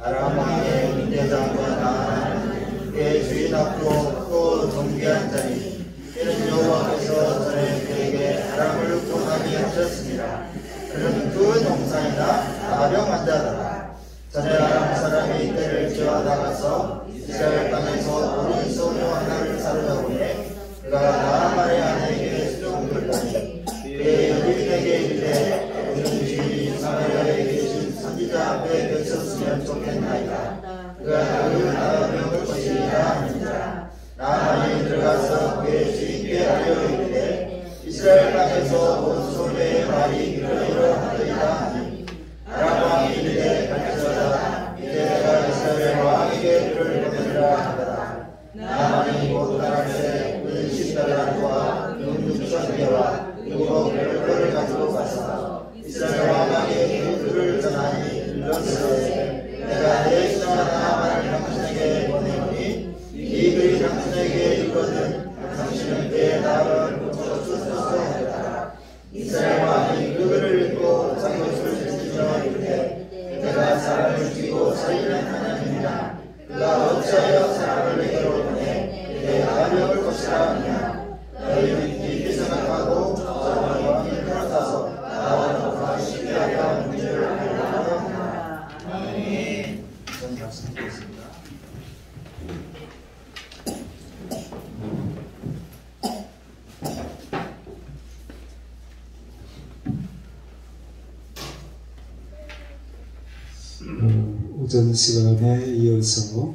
아람 왕의 민대장과 나아나는 그의 주인 앞으로 또 존귀한 자니 이는 여호와께서 전에 그에게 아람을 구원하게 하셨습니다. 그는 그 동산이나 나병 자더라. 전에 아람 사람이 때를 지어 나가서 이스라엘 땅에서 어린 소녀 하나를 사려다 보니 그가 나아만의 아내에게 수종들더니 그의 여인에게 이르되 우리 주인이 사마리아에 계신 선지자 앞에 겹쳤으면 좋겠나이다. 그가 그 나병을 거시리라 하니라. 나아만이 들어가서 그의 주인께 알려 이르되 이스라엘 땅에서 온 소녀의 말이 이러이러하더이다 하니 아람 왕이 이르되 갈지어다. 이제 내가 이스라엘 왕에게 그를 보내리라 하더라. 나아만이 곧 가라사대 은 10달란트와 은 6,000개와 600을 가지고 가서 이스라엘 왕에게 그 글을 전하니 일렀으되 내가 내 신하 나아만을 당신에게 보내오니 이 글이 당신에게 있거든 당신은 내 나를 고쳐주소서 하였다. 이스라엘 왕이 그 글을 읽고 자기 옷을 찢으며 이르되 내가 사람을 죽이고 살리는 하나님이라. 그가 어찌하여 사람을 내게로 보내 내 나병을 것이라 하느냐. 너희는 깊이 생각하고 왕을 끌어다서 나와 너가 쉽게 하려 문제를 알라. 아멘. 전 말씀드리겠습니다. 오전 시간에 이어서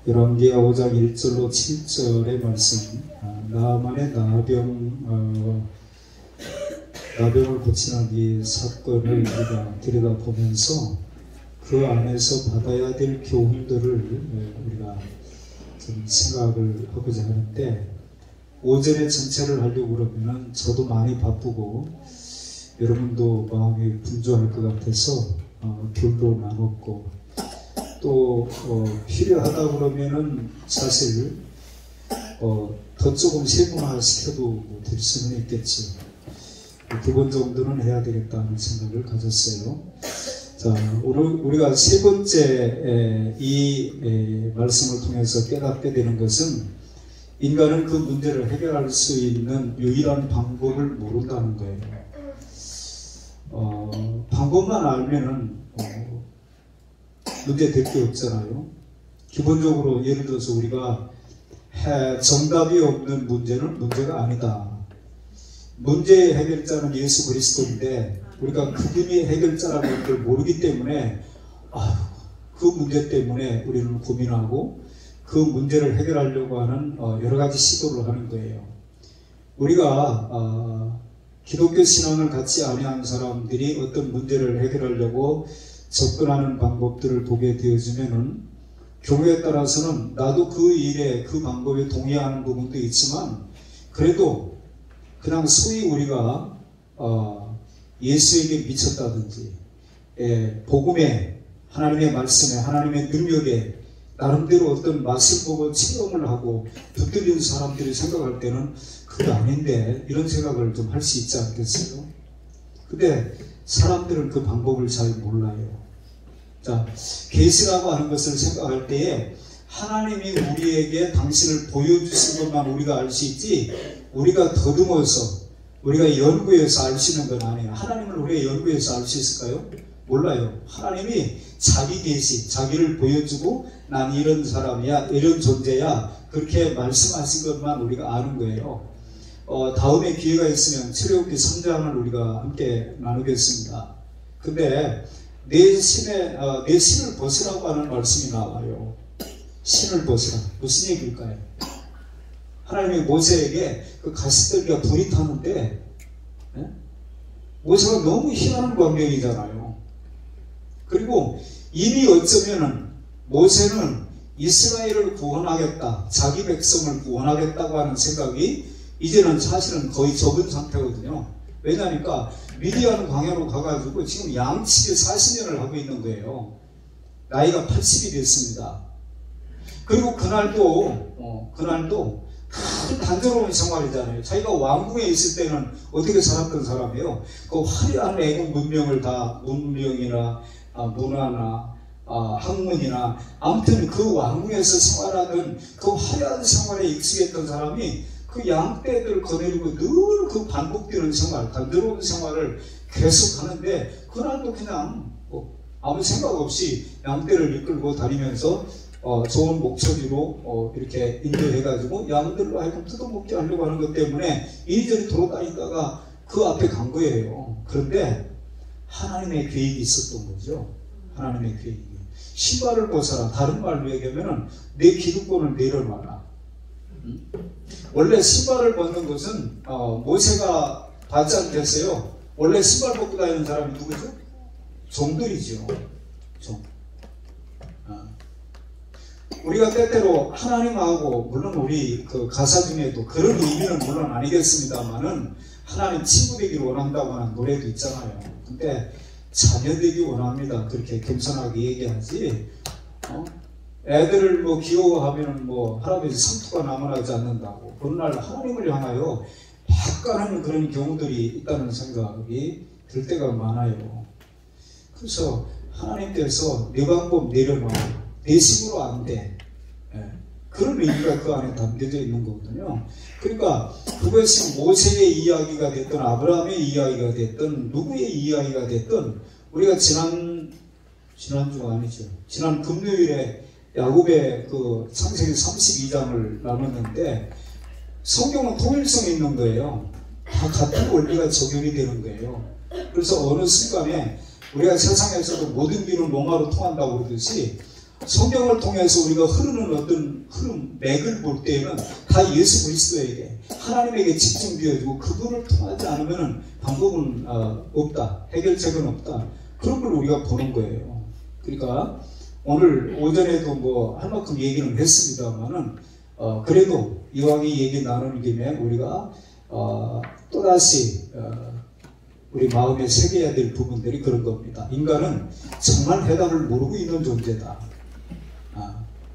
열왕기하 5장 1절로 7절의 말씀, 나아만의 나병을 고치는 이 사건을 우리가 들여다보면서 그 안에서 받아야 될 교훈들을 우리가 좀 생각을 하고자 하는데, 오전에 전체를 하려고 그러면은 저도 많이 바쁘고 여러분도 마음이 분주할 것 같아서 둘로 나눴고, 또 필요하다 그러면은 사실 더 조금 세분화 시켜도 될 수는 있겠죠. 2번 정도는 해야 되겠다는 생각을 가졌어요. 자, 우리가 세 번째 이 말씀을 통해서 깨닫게 되는 것은 인간은 그 문제를 해결할 수 있는 유일한 방법을 모른다는 거예요. 방법만 알면은 문제 될 게 없잖아요. 기본적으로 예를 들어서 우리가 정답이 없는 문제는 문제가 아니다. 문제의 해결자는 예수 그리스도인데 우리가 그분이 해결자라는 것을 모르기 때문에 그 문제 때문에 우리는 고민하고 그 문제를 해결하려고 하는 여러 가지 시도를 하는 거예요. 우리가 기독교 신앙을 갖지 아니한 사람들이 어떤 문제를 해결하려고 접근하는 방법들을 보게 되어지면은 경우에 따라서는 나도 그 일에 그 방법에 동의하는 부분도 있지만 그래도 그냥 소위 우리가 예수에게 미쳤다든지 복음에 하나님의 말씀에 하나님의 능력에 나름대로 어떤 맛을 보고 체험을 하고 붙들린 사람들이 생각할 때는 그게 아닌데 이런 생각을 좀 할 수 있지 않겠어요? 근데 사람들은 그 방법을 잘 몰라요. 자, 계시라고 하는 것을 생각할 때에 하나님이 우리에게 당신을 보여주신 것만 우리가 알 수 있지 우리가 더듬어서 우리가 연구해서 알 수 있는 건 아니에요. 하나님을 우리가 연구해서 알 수 있을까요? 몰라요. 하나님이 자기 계시, 자기를 보여주고 난 이런 사람이야, 이런 존재야 그렇게 말씀하신 것만 우리가 아는 거예요. 다음에 기회가 있으면 출애굽기 3장을 우리가 함께 나누겠습니다. 근데 내 신을 벗으라고 하는 말씀이 나와요. 신을 벗으라. 무슨 얘기일까요? 하나님이 모세에게 그 가시떨기가 불이 타는데 모세가 너무 희한한 광경이잖아요. 그리고 이미 어쩌면은 모세는 이스라엘을 구원하겠다, 자기 백성을 구원하겠다고 하는 생각이 이제는 사실은 거의 접은 상태거든요. 왜냐하니까 미디안 광야로 가가지고 지금 양치기 40년을 하고 있는 거예요. 나이가 80이 됐습니다. 그리고 그날도 아주 단조로운 생활이잖아요. 자기가 왕궁에 있을 때는 어떻게 살았던 사람이에요? 그 화려한 애국 문명이나 문화나 학문이나 아무튼 그 왕궁에서 생활하던 그 화려한 생활에 익숙했던 사람이 그 양떼들 거느리고 늘 그 반복되는 생활, 단조로운 생활을 계속 하는데 그날도 그냥 아무 생각 없이 양떼를 이끌고 다니면서 좋은 목소리로 이렇게 인도해가지고 양들로 하여금 뜯어먹게 하려고 하는 것 때문에 이리저리 돌아다니다가 그 앞에 간 거예요. 그런데 하나님의 계획이 있었던 거죠. 하나님의 계획이. 신발을 벗어라. 다른 말로 얘기하면 내 기득권을 내려놔라. 원래 신발을 벗는 것은 모세가 받지 않겠어요? 원래 신발 벗고 다니는 사람이 누구죠? 종들이죠. 종. 우리가 때때로 하나님하고 물론 우리 그 가사 중에도 그런 의미는 물론 아니겠습니다만은 하나님 친구 되기를 원한다고 하는 노래도 있잖아요. 근데 자녀 되기 원합니다. 그렇게 겸손하게 얘기하지. 애들을 뭐 귀여워하면 뭐 할아버지 상투가 남아나지 않는다고. 어느 날 하나님을 향하여 약간은 그런 경우들이 있다는 생각이 들 때가 많아요. 그래서 하나님께서 내 방법 내려놔. 내 식으로 안 돼. 그런 의미가 그 안에 담겨져 있는 거거든요. 그러니까 그것이 모세의 이야기가 됐든 아브라함의 이야기가 됐든 누구의 이야기가 됐든 우리가 지난주가 아니죠. 지난 금요일에 야곱의 그 창세기 32장을 나눴는데 성경은 통일성이 있는 거예요. 다 같은 원리가 적용이 되는 거예요. 그래서 어느 순간에 우리가 세상에서도 모든 길은 로마로 통한다고 그러듯이 성경을 통해서 우리가 흐르는 어떤 흐름, 맥을 볼 때에는 다 예수 그리스도에게 하나님에게 집중되어지고 그분을 통하지 않으면 방법은 없다. 해결책은 없다. 그런 걸 우리가 보는 거예요. 그러니까 오늘 오전에도 뭐 할 만큼 얘기는 했습니다만은 그래도 이왕이 얘기 나누는 김에 우리가 또다시 우리 마음에 새겨야 될 부분들이 그런 겁니다. 인간은 정말 해답을 모르고 있는 존재다.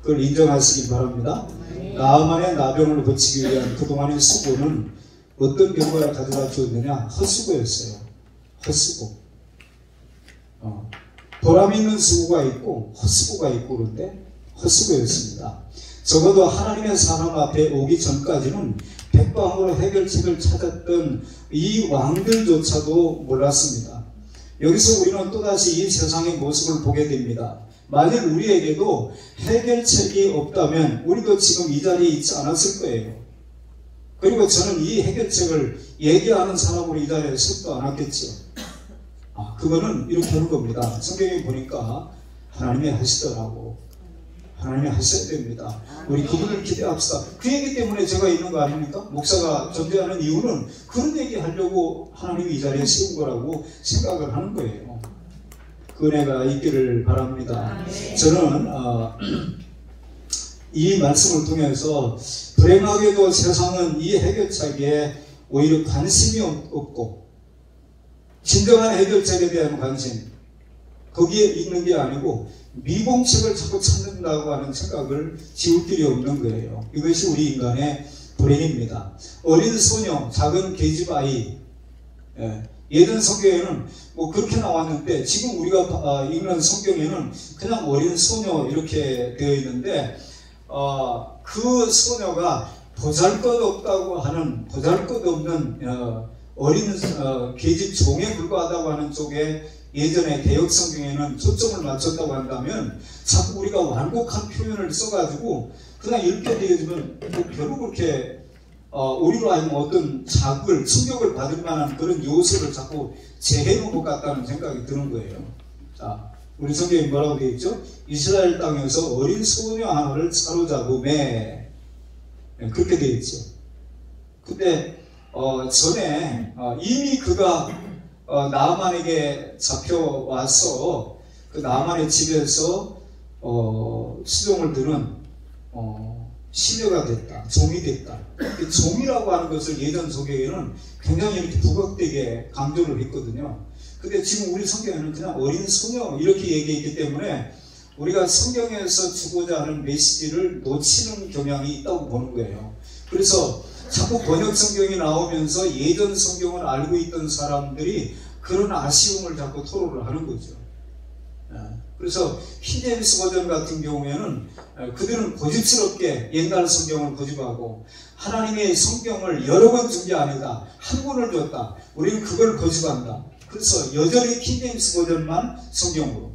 그걸 인정하시기 바랍니다. 나만의 나병을 고치기 위한 그동안의 수고는 어떤 결과를 가져다 주었느냐? 헛수고였어요. 헛수고. 보람 있는 수고가 있고 헛수고가 있고 그런데 헛수고였습니다. 적어도 하나님의 사람 앞에 오기 전까지는 백방으로 해결책을 찾았던 이 왕들조차도 몰랐습니다. 여기서 우리는 또다시 이 세상의 모습을 보게 됩니다. 만일 우리에게도 해결책이 없다면 우리도 지금 이 자리에 있지 않았을 거예요. 그리고 저는 이 해결책을 얘기하는 사람으로 이 자리에 서도 않았겠죠. 그거는 이렇게 하는 겁니다. 성경에 보니까 하나님이 하시더라고. 하나님이 하셔야 됩니다. 우리 그분을 기대합시다. 그 얘기 때문에 제가 있는 거 아닙니까? 목사가 존재하는 이유는 그런 얘기 하려고 하나님이 이 자리에 세운 거라고 생각을 하는 거예요. 그 은혜가 있기를 바랍니다. 저는 이 말씀을 통해서 불행하게도 세상은 이 해결책에 오히려 관심이 없고 진정한 해결책에 대한 관심 거기에 있는 게 아니고 미봉책을 자꾸 찾는다고 하는 생각을 지울 길이 없는 거예요. 이것이 우리 인간의 불행입니다. 어린 소녀, 작은 계집아이 예전 성경에는 뭐 그렇게 나왔는데 지금 우리가 읽는 성경에는 그냥 어린 소녀 이렇게 되어 있는데 그 소녀가 보잘것없다고 하는 보잘것없는 어린 계집 종에 불과하다고 하는 쪽에 예전에 개혁 성경에는 초점을 맞췄다고 한다면 자꾸 우리가 완곡한 표현을 써가지고 그냥 읽게 되어지면 별로 그렇게 우리로 하여금 어떤 자극을, 충격을 받을 만한 그런 요소를 자꾸 제해놓은 것 같다는 생각이 드는 거예요. 자, 우리 성경에 뭐라고 되어 있죠? 이스라엘 땅에서 어린 소녀 하나를 사로잡음에 그렇게 되어 있죠. 근데 전에 이미 그가 나아만에게 잡혀와서 그 나아만의 집에서 수종을 들은 시녀가 됐다, 종이 됐다. 종이라고 하는 것을 예전 성경에는 굉장히 이렇게 부각되게 강조를 했거든요. 근데 지금 우리 성경에는 그냥 어린 소녀 이렇게 얘기했기 때문에 우리가 성경에서 주고자 하는 메시지를 놓치는 경향이 있다고 보는 거예요. 그래서 자꾸 번역 성경이 나오면서 예전 성경을 알고 있던 사람들이 그런 아쉬움을 자꾸 토로를 하는 거죠. 그래서 킹제임스 버전 같은 경우에는 그들은 고집스럽게 옛날 성경을 고집하고 하나님의 성경을 여러 권 준 게 아니다. 한 권을 줬다. 우리는 그걸 고집한다. 그래서 여전히 킹제임스 버전만 성경으로.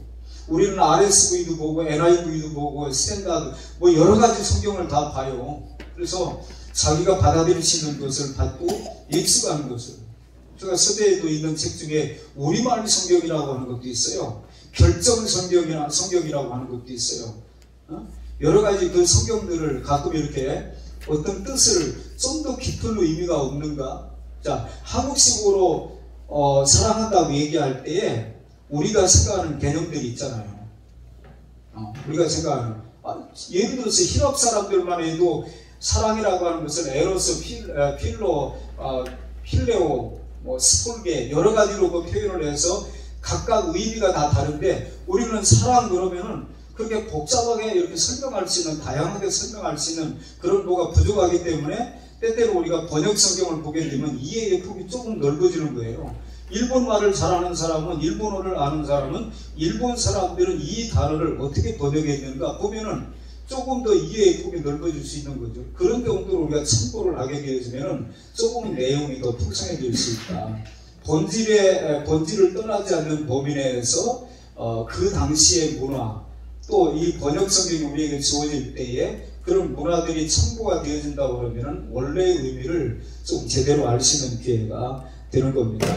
우리는 RSV도 보고 NIV도 보고 스탠다드 뭐 여러 가지 성경을 다 봐요. 그래서 자기가 받아들일 수 있는 것을 받고 익숙한 것을. 제가 서대에도 있는 책 중에 우리말 성경이라고 하는 것도 있어요. 결정 성경이라고 하는 것도 있어요. 여러 가지 그 성경들을 가끔 이렇게 어떤 뜻을 좀 더 깊은 의미가 없는가? 자, 한국식으로 사랑한다고 얘기할 때에 우리가 생각하는 개념들이 있잖아요. 우리가 생각하는 예를 들어서 히랍 사람들만 해도 사랑이라고 하는 것을 에로스, 필레오, 스폴게 여러 가지로 그 표현을 해서 각각 의미가 다 다른데 우리는 사랑 그러면은 그렇게 복잡하게 이렇게 설명할 수 있는, 다양하게 설명할 수 있는 그런 뭐가 부족하기 때문에 때때로 우리가 번역 성경을 보게 되면 이해의 폭이 조금 넓어지는 거예요. 일본말을 잘하는 사람은, 일본어를 아는 사람은 일본 사람들은 이 단어를 어떻게 번역했는가 보면은 조금 더 이해의 폭이 넓어질 수 있는 거죠. 그런 정도로 우리가 참고를 하게 되어지면은 조금 내용이 더 풍성해질 수 있다. 본질을 떠나지 않는 범위 내에서 그 당시의 문화, 또 이 번역 성경이 우리에게 주어질 때에 그런 문화들이 참고가 되어진다고 그러면은 원래의 의미를 좀 제대로 알 수 있는 기회가 되는 겁니다.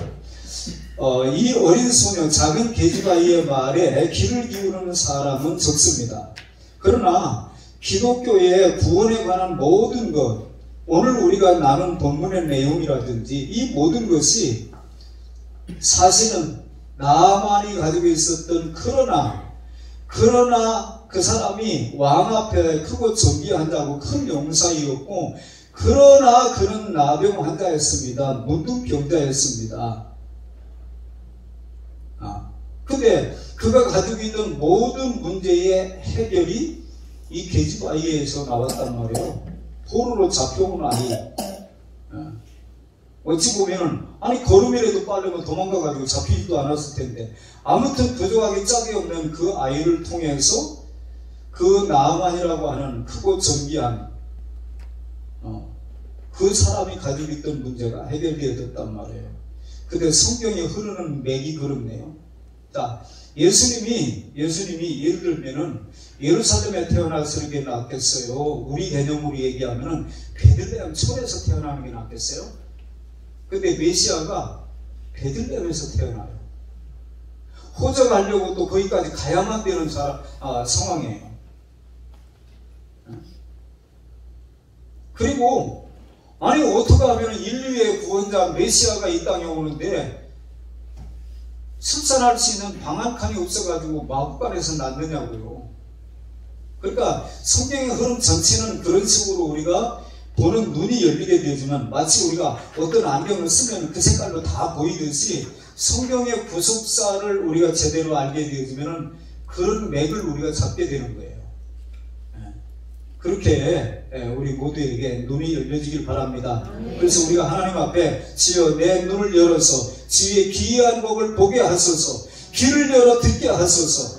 이 어린 소녀, 작은 계집아이의 말에 귀를 기울이는 사람은 적습니다. 그러나 기독교의 구원에 관한 모든 것, 오늘 우리가 나눈 본문의 내용이라든지 이 모든 것이 사실은 나만이 가지고 있었던 그러나 그 사람이 왕 앞에 크고 존귀한 자고 큰 용사이었고 그러나 그는 나병 환자였습니다. 문둥병자였습니다. 근데 그가 가지고 있는 모든 문제의 해결이 이 계집아이에서 나왔단 말이에요. 포로로 잡혀온 아이. 어찌 보면은 아니 걸음이라도 빠르면 도망가가지고 잡히지도 않았을 텐데 아무튼 부족하기 짝이 없는 그 아이를 통해서 그 나아만이라고 하는 크고 존귀한 그 사람이 가지고 있던 문제가 해결되어졌단 말이에요. 근데 성경에 흐르는 맥이 그렇네요. 자, 예수님이 예를 들면은 예루살렘에 태어나서 이렇게 낫겠어요? 우리 개념으로 얘기하면은 베들레헴 촌에서 태어나는 게 낫겠어요? 근데 메시아가 베들레헴에서 태어나요. 호적하려고 또 거기까지 가야만 되는 상황이에요. 그리고 아니 어떻게 하면 인류의 구원자 메시아가 이 땅에 오는데 출산할 수 있는 방한칸이 없어가지고 마구간에서 낳느냐고요. 그러니까 성경의 흐름 전체는 그런 식으로 우리가 보는 눈이 열리게 되지만 마치 우리가 어떤 안경을 쓰면 그 색깔로 다 보이듯이 성경의 구속사를 우리가 제대로 알게 되어지면 그런 맥을 우리가 잡게 되는 거예요. 그렇게 우리 모두에게 눈이 열려지길 바랍니다. 그래서 우리가 하나님 앞에 주여 내 눈을 열어서 주의 기이한 복을 보게 하소서, 귀를 열어 듣게 하소서.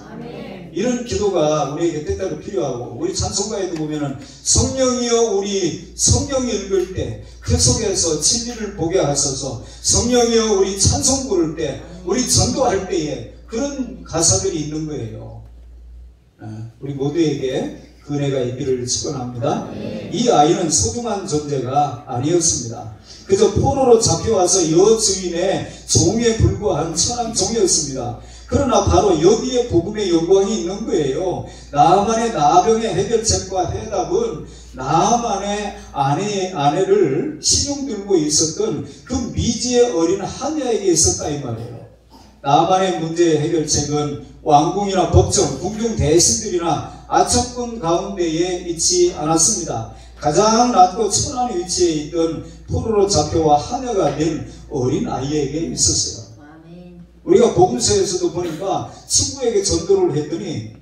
이런 기도가 우리에게 때때로 필요하고 우리 찬송가에도 보면은 성령이여 우리 성경 읽을 때 그 속에서 진리를 보게 하소서, 성령이여 우리 찬송 부를 때 우리 전도할 때에 그런 가사들이 있는 거예요. 우리 모두에게 그 은혜가 있기를 축원합니다. 이 아이는 소중한 존재가 아니었습니다. 그저 포로로 잡혀와서 여주인의 종에 불과한 천한 종이었습니다. 그러나 바로 여기에 복음의 영광이 있는 거예요. 나아만의 나병의 해결책과 해답은 나아만의 아내를 신용 들고 있었던 그 미지의 어린 하녀에게 있었다 이 말이에요. 나아만의 문제의 해결책은 왕궁이나 법정, 궁중 대신들이나 아첨꾼 가운데에 있지 않았습니다. 가장 낮고 천한 위치에 있던 포로로 잡혀와 하녀가 된 어린 아이에게 있었어요. 우리가 복음서에서도 보니까 친구에게 전도를 했더니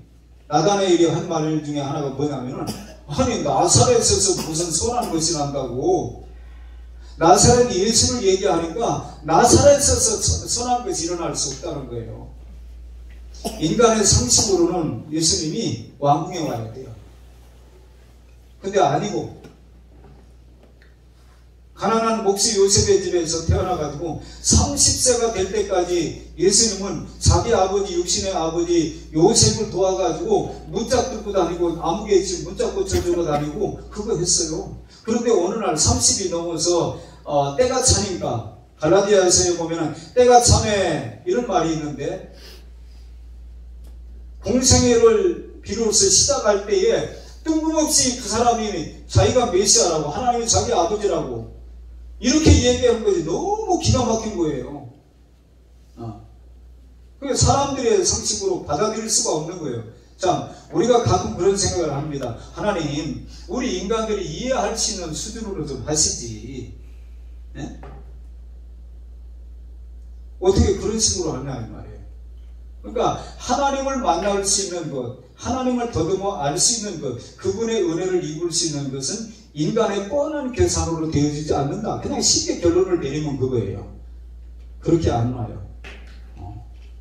나다나엘이 한 말 중에 하나가 뭐냐면은 아니 나사렛에서 무슨 선한 것이 난다고. 나사렛 예수를 얘기하니까 나사렛에서 선한 것이 일어날 수 없다는 거예요. 인간의 상식으로는 예수님이 왕궁에 와야 돼요. 근데 아니고 가난한 목수 요셉의 집에서 태어나가지고 30세가 될 때까지 예수님은 자기 아버지, 육신의 아버지 요셉을 도와가지고 문짝 들고 다니고 아무개집 문짝 고쳐주고 다니고 그거 했어요. 그런데 어느 날 30이 넘어서 때가 차니까 갈라디아서에 보면 때가 차네 이런 말이 있는데 공생애를 비로소 시작할 때에 뜬금없이 그 사람이 자기가 메시아라고 하나님이 자기 아버지라고 이렇게 얘기하는 것이 너무 기가 막힌 거예요. 그게 사람들의 상식으로 받아들일 수가 없는 거예요. 자, 우리가 가끔 그런 생각을 합니다. 하나님, 우리 인간들이 이해할 수 있는 수준으로 좀 하시지. 네? 어떻게 그런 식으로 하냐 이 말이에요. 그러니까 하나님을 만날 수 있는 것, 하나님을 더듬어 알 수 있는 것, 그분의 은혜를 입을 수 있는 것은 인간의 뻔한 계산으로 되어지지 않는다. 그냥 쉽게 결론을 내리면 그거예요. 그렇게 안 와요.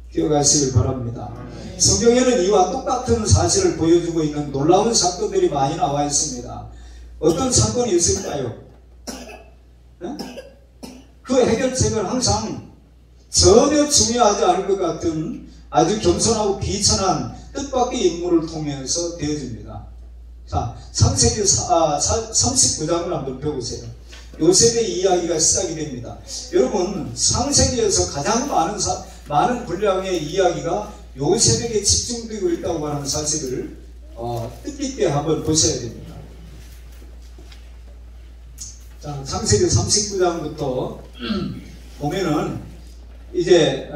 기억하시길 바랍니다. 성경에는 이와 똑같은 사실을 보여주고 있는 놀라운 사건들이 많이 나와 있습니다. 어떤 사건이 있을까요? 네? 그 해결책은 항상 전혀 중요하지 않을 것 같은 아주 겸손하고 비천한 뜻밖의 인물을 통해서 되어집니다. 자, 창세기 39장을 한번 펴보세요. 요셉의 이야기가 시작이 됩니다. 여러분, 창세기에서 가장 많은 분량의 이야기가 요셉에게 집중되고 있다고 하는 사실을 뜻깊게 한번 보셔야 됩니다. 자, 창세기 39장부터 보면은 이제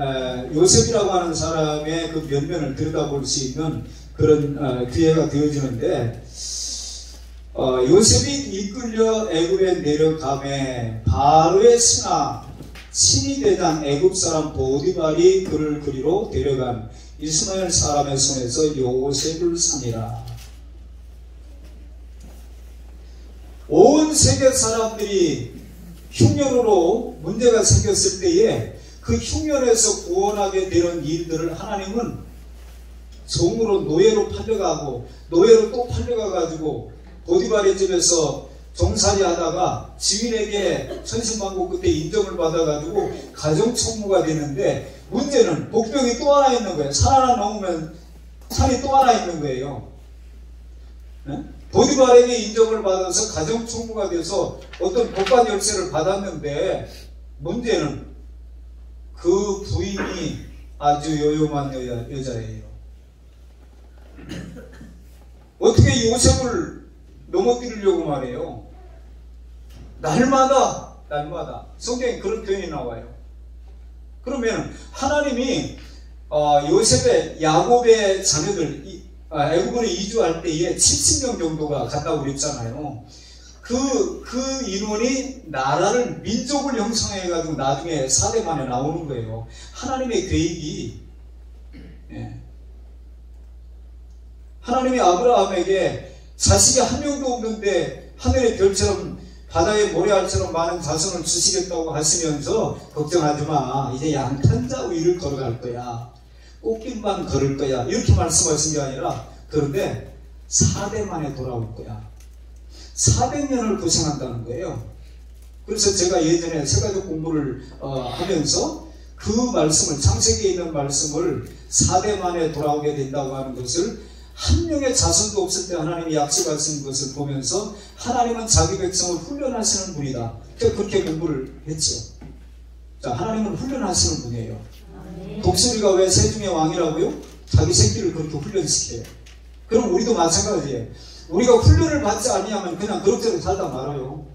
요셉이라고 하는 사람의 그 면면을 들여다볼 수 있는 그런 기회가 되어지는데 요셉이 이끌려 애굽에 내려가매 바로의 신하 친위대장 애굽 사람 보디발이 그를 그리로 데려간 이스마엘 사람의 손에서 요셉을 사니라. 온 세계 사람들이 흉년으로 문제가 생겼을 때에 그 흉년에서 구원하게 되는 일들을 하나님은 종으로 노예로 팔려가고 노예로 또 팔려가가지고 보디발의 집에서 종살이 하다가 지인에게 천신만고 끝에 인정을 받아가지고 가정총무가 되는데 문제는 복병이 또 하나 있는 거예요. 산 하나 넘으면 산이 또 하나 있는 거예요. 네? 보디발에게 인정을 받아서 가정총무가 돼서 어떤 복관 열쇠를 받았는데 문제는 그 부인이 아주 요염한 여자예요. 어떻게 요셉을 넘어뜨리려고 말해요. 날마다 성경에 그런 표현이 나와요. 그러면 하나님이 요셉의 야곱의 자녀들 애굽으로 이주할 때에 70명 정도가 갔다고 그랬잖아요. 그 인원이 나라를 민족을 형성해가지고 나중에 4대 만에 나오는 거예요. 하나님의 계획이 하나님이 아브라함에게 자식이 한 명도 없는데 하늘의 별처럼 바다의 모래알처럼 많은 자손을 주시겠다고 하시면서 걱정하지 마. 이제 양탄자 위를 걸어갈 거야. 꽃길만 걸을 거야. 이렇게 말씀하신 게 아니라 그런데 4대 만에 돌아올 거야. 400년을 고생한다는 거예요. 그래서 제가 예전에 세가족 공부를 하면서 그 말씀을 창세기에 있는 말씀을 4대 만에 돌아오게 된다고 하는 것을 한 명의 자손도 없을 때 하나님이 약속하신 것을 보면서 하나님은 자기 백성을 훈련하시는 분이다. 제가 그렇게 공부를 했죠. 자, 하나님은 훈련하시는 분이에요. 독수리가 왜 새중의 왕이라고요? 자기 새끼를 그렇게 훈련시켜요. 그럼 우리도 마찬가지예요. 우리가 훈련을 받지 아니하면 그냥 그럭저럭 살다 말아요.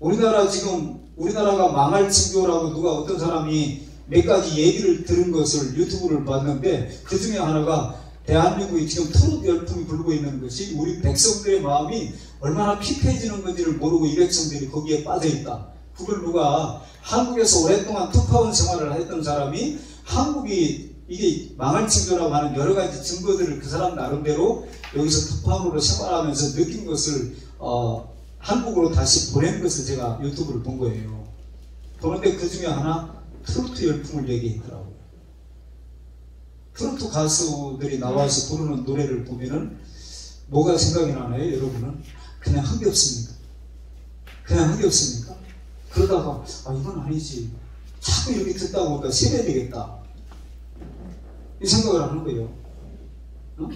우리나라가 망할 징조라고 누가 어떤 사람이 몇 가지 얘기를 들은 것을 유튜브를 봤는데 그 중에 하나가 대한민국이 지금 트롯 열풍이 불고 있는 것이 우리 백성들의 마음이 얼마나 피폐해지는 건지를 모르고 이 백성들이 거기에 빠져있다. 그걸 누가 한국에서 오랫동안 특파원 생활을 했던 사람이 한국이 이게 망할 징조라고 하는 여러 가지 증거들을 그 사람 나름대로 여기서 특파원으로 생활하면서 느낀 것을 한국으로 다시 보낸 것을 제가 유튜브를 본 거예요. 보는데 그 중에 하나 트로트 열풍을 얘기했더라고요. 트로트 가수들이 나와서 부르는 노래를 보면은 뭐가 생각이 나나요, 여러분은? 그냥 흥겹습니다. 그냥 흥겹습니까? 그러다가 이건 아니지. 자꾸 이렇게 듣다 보니까 세려야 되겠다. 이 생각을 하는 거예요. 어?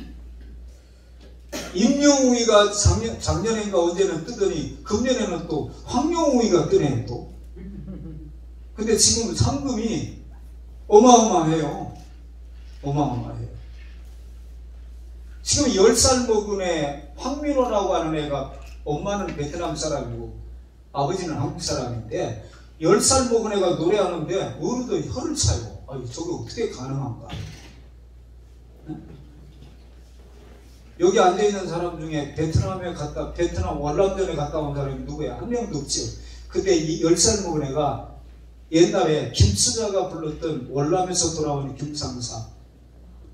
임영웅이가 작년인가 언제는 뜨더니 금년에는 또 황영웅이가 뜨네 또. 근데 지금 상금이 어마어마해요. 어마어마해요. 지금 10살 먹은 애 황민호라고 하는 애가 엄마는 베트남 사람이고 아버지는 한국 사람인데 10살 먹은 애가 노래하는데 어른들이 혀를 차요. 저게 어떻게 가능한가? 여기 앉아있는 사람 중에 베트남 월남전에 갔다 온 사람이 누구야? 한 명도 없죠. 근데 이 10살 먹은 애가 옛날에 김수자가 불렀던 월남에서 돌아오는 김상사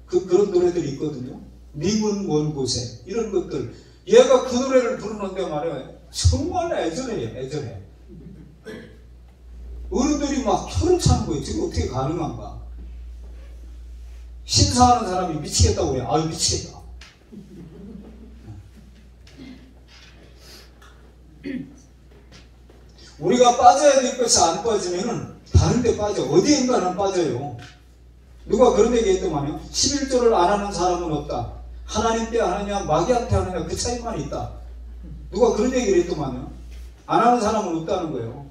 그런 노래들이 있거든요. 님은 먼 곳에 이런 것들 얘가 그 노래를 부르는데 말이야 정말 애절해. 어른들이 막 혀를 차는 거예요. 저게 어떻게 가능한가? 신사하는 사람이 미치겠다고 그래. 미치겠다. 우리가 빠져야 될 것이 안 빠지면은 다른 데 빠져. 어디인가는 빠져요. 누가 그런 얘기 했더만요. 11조를 안 하는 사람은 없다. 하나님께 하느냐 마귀한테 하느냐 그 차이만 있다. 누가 그런 얘기를 했더만요. 안 하는 사람은 없다는 거예요.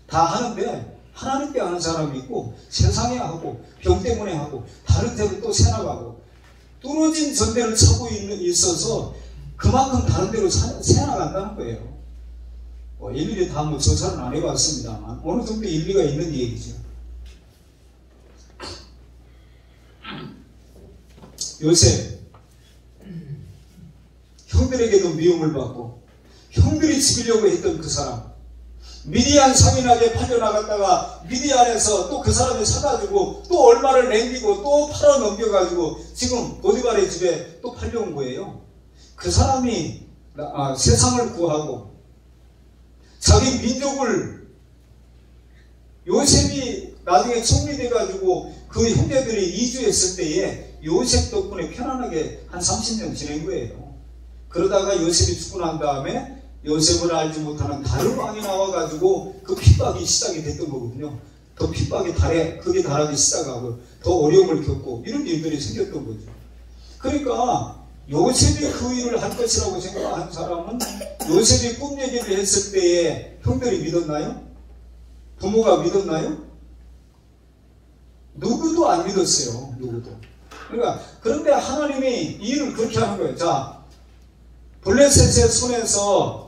다 하는데 하나님께 하는 사람이 있고 세상에 하고 병 때문에 하고 다른 데로 또 새나가고 뚫어진 전대를 차고 있어서 그만큼 다른 데로 새나간다는 거예요. 일일이 다 조사는 안 해봤습니다만 어느 정도 일리가 있는 얘기죠. 요셉 형들에게도 미움을 받고 형들이 죽이려고 했던 그 사람 미디안 상인에게 팔려나갔다가 미디안에서 또 그 사람이 사가지고 또 얼마를 남기고 또 팔아 넘겨가지고 지금 보디발의 집에 또 팔려온 거예요. 그 사람이 세상을 구하고 자기 민족을 요셉이 나중에 총리돼가지고 그 형제들이 이주했을 때에 요셉 덕분에 편안하게 한 30년 지낸 거예요. 그러다가 요셉이 죽고 난 다음에 요셉을 알지 못하는 다른 왕이 나와가지고 그 핍박이 시작이 됐던 거거든요. 더 핍박이 그게 달하기 시작하고 더 어려움을 겪고 이런 일들이 생겼던 거죠. 그러니까 요셉이 그 일을 할 것이라고 생각하는 사람은 요셉이 꿈 얘기를 했을 때에 형들이 믿었나요? 부모가 믿었나요? 누구도 안 믿었어요. 누구도. 그러니까 그런데 하나님이 이 일을 그렇게 하는 거예요. 자, 블레셋의 손에서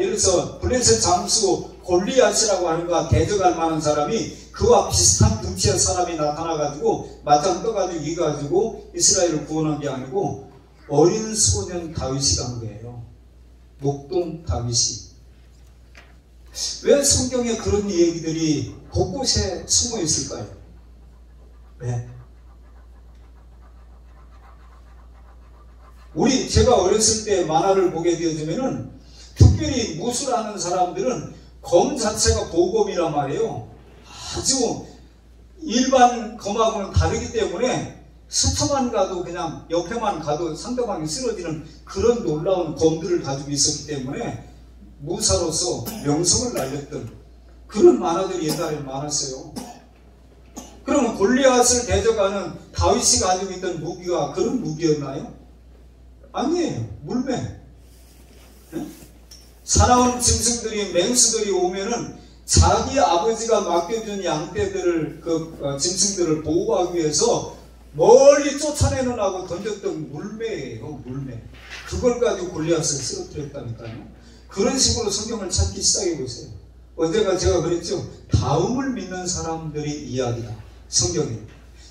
예를 들어서 블레셋 장수 골리앗이라고 하는 거 대적할 만한 사람이 그와 비슷한 등치의 사람이 나타나가지고 맞짱 떠가지고 이가지고 이스라엘을 구원한 게 아니고 어린 소년 다윗이 간 거예요. 목동 다윗이. 왜 성경에 그런 얘기들이 곳곳에 숨어 있을까요? 왜? 제가 어렸을 때 만화를 보게 되어지면은 특별히 무술하는 사람들은 검 자체가 보검이란 말이에요. 아주 일반 검하고는 다르기 때문에 스쳐만 가도 그냥 옆에만 가도 상대방이 쓰러지는 그런 놀라운 검들을 가지고 있었기 때문에 무사로서 명성을 날렸던 그런 만화들이 옛날에 많았어요. 그러면 골리앗을 대적하는 다윗이 가지고 있던 무기가 그런 무기였나요? 아니에요. 물매. 네? 사나운 짐승들이 맹수들이 오면은 자기 아버지가 맡겨준 양떼들을 짐승들을 보호하기 위해서 멀리 쫓아내는 하고 던졌던 물매예요. 물매. 그걸 가지고 골리앗을 쓰러뜨렸다니까요. 그런 식으로 성경을 찾기 시작해 보세요. 언제가 제가 그랬죠. 다음을 믿는 사람들의 이야기다. 성경이.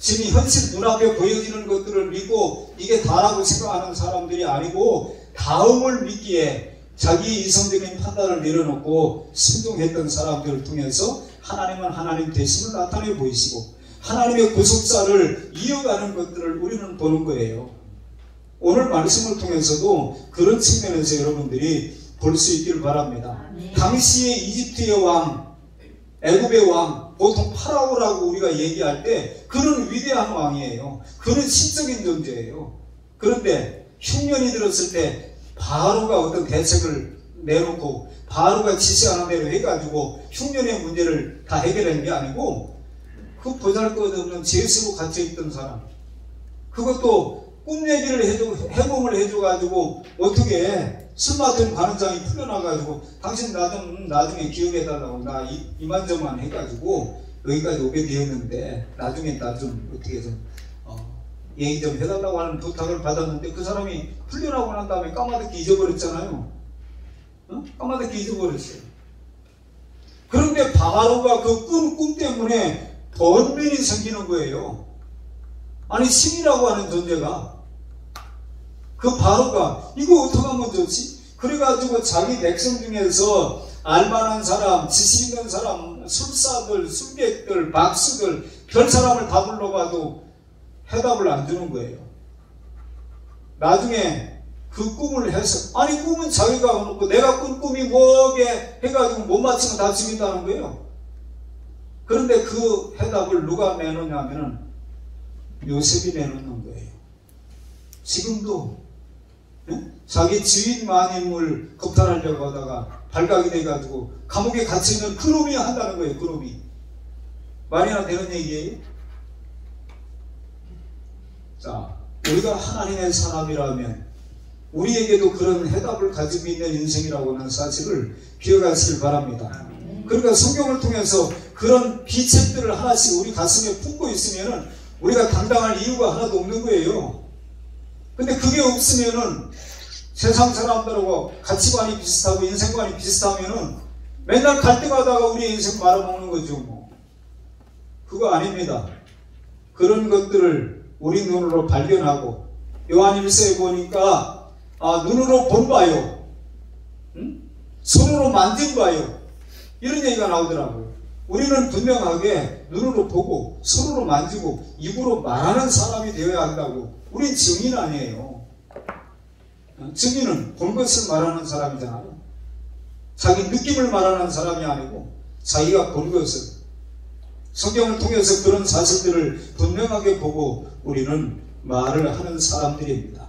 지금 현실 눈앞에 보여지는 것들을 믿고 이게 다라고 생각하는 사람들이 아니고 다음을 믿기에 자기 이성적인 판단을 내려놓고 순종했던 사람들을 통해서 하나님은 하나님 되심을 나타내 보이시고 하나님의 구속사를 이어가는 것들을 우리는 보는 거예요. 오늘 말씀을 통해서도 그런 측면에서 여러분들이 볼 수 있기를 바랍니다. 당시의 이집트의 왕, 애굽의 왕, 보통 파라오라고 우리가 얘기할 때 그는 위대한 왕이에요. 그는 신적인 존재예요. 그런데 흉년이 들었을 때 바로가 어떤 대책을 내놓고 바로가 지시하는 대로 해가지고 흉년의 문제를 다 해결한 게 아니고 그 보잘것없는 제수로 갇혀있던 사람, 그것도 꿈 얘기를 해몽을 해줘가지고 어떻게 술 맡은 관원장이 풀려나가지고 당신 나 좀 나중에 기억해달라고 나 이만저만 해가지고 여기까지 오게 되었는데 나중에 나 좀 어떻게 좀 얘기 좀 해달라고 하는 부탁을 받았는데 그 사람이 풀려나고 난 다음에 까마득히 잊어버렸잖아요. 까마득히 잊어버렸어요. 그런데 바로가 그 꿈 때문에 번민이 생기는 거예요. 아니 신이라고 하는 존재가, 그 바로가 이거 어떻게 하면 좋지? 그래가지고 자기 백성 중에서 알만한 사람, 지식 있는 사람, 술사들, 술객들, 박수들, 별 사람을 다 불러봐도 해답을 안 주는 거예요. 나중에 그 꿈을 해서, 아니 꿈은 자기가 놓고 내가 꾼 꿈이 뭐게 해가지고 못 맞추면 다 죽인다는 거예요. 그런데 그 해답을 누가 내놓냐면은 요셉이 내놓는 거예요. 지금도 자기 지인 마님을 겁탈하려고 하다가 발각이 돼가지고 감옥에 갇혀있는 그놈이 한다는 거예요. 그놈이. 말이나 되는 얘기예요. 자, 우리가 하나님의 사람이라면 우리에게도 그런 해답을 가지고 있는 인생이라고 하는 사실을 기억하시길 바랍니다. 그러니까 성경을 통해서 그런 비책들을 하나씩 우리 가슴에 품고 있으면은 우리가 당당할 이유가 하나도 없는 거예요. 근데 그게 없으면은 세상 사람들하고 가치관이 비슷하고 인생관이 비슷하면은 맨날 갈등하다가 우리 인생 말아먹는 거죠. 뭐. 그거 아닙니다. 그런 것들을 우리 눈으로 발견하고 요한 1서에 보니까 눈으로 본 바요, 손으로 만진 바요, 이런 얘기가 나오더라고요. 우리는 분명하게 눈으로 보고 손으로 만지고 입으로 말하는 사람이 되어야 한다고. 우린 증인 아니에요. 증인은 본 것을 말하는 사람이잖아요. 자기 느낌을 말하는 사람이 아니고 자기가 본 것을, 성경을 통해서 그런 사실들을 분명하게 보고 우리는 말을 하는 사람들입니다.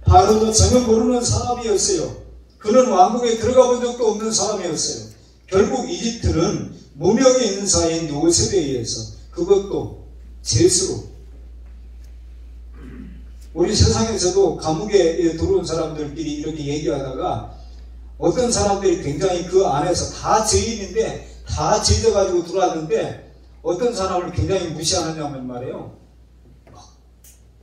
바로도 전혀 모르는 사람이었어요. 그는 왕국에 들어가 본 적도 없는 사람이었어요. 결국 이집트는 무명의 인사인 요셉에 의해서, 그것도 죄수로, 우리 세상에서도 감옥에 들어온 사람들끼리 이렇게 얘기하다가 어떤 사람들이 굉장히 그 안에서 다 죄인인데 다 죄져가지고 들어왔는데 어떤 사람을 굉장히 무시하느냐면 말이에요.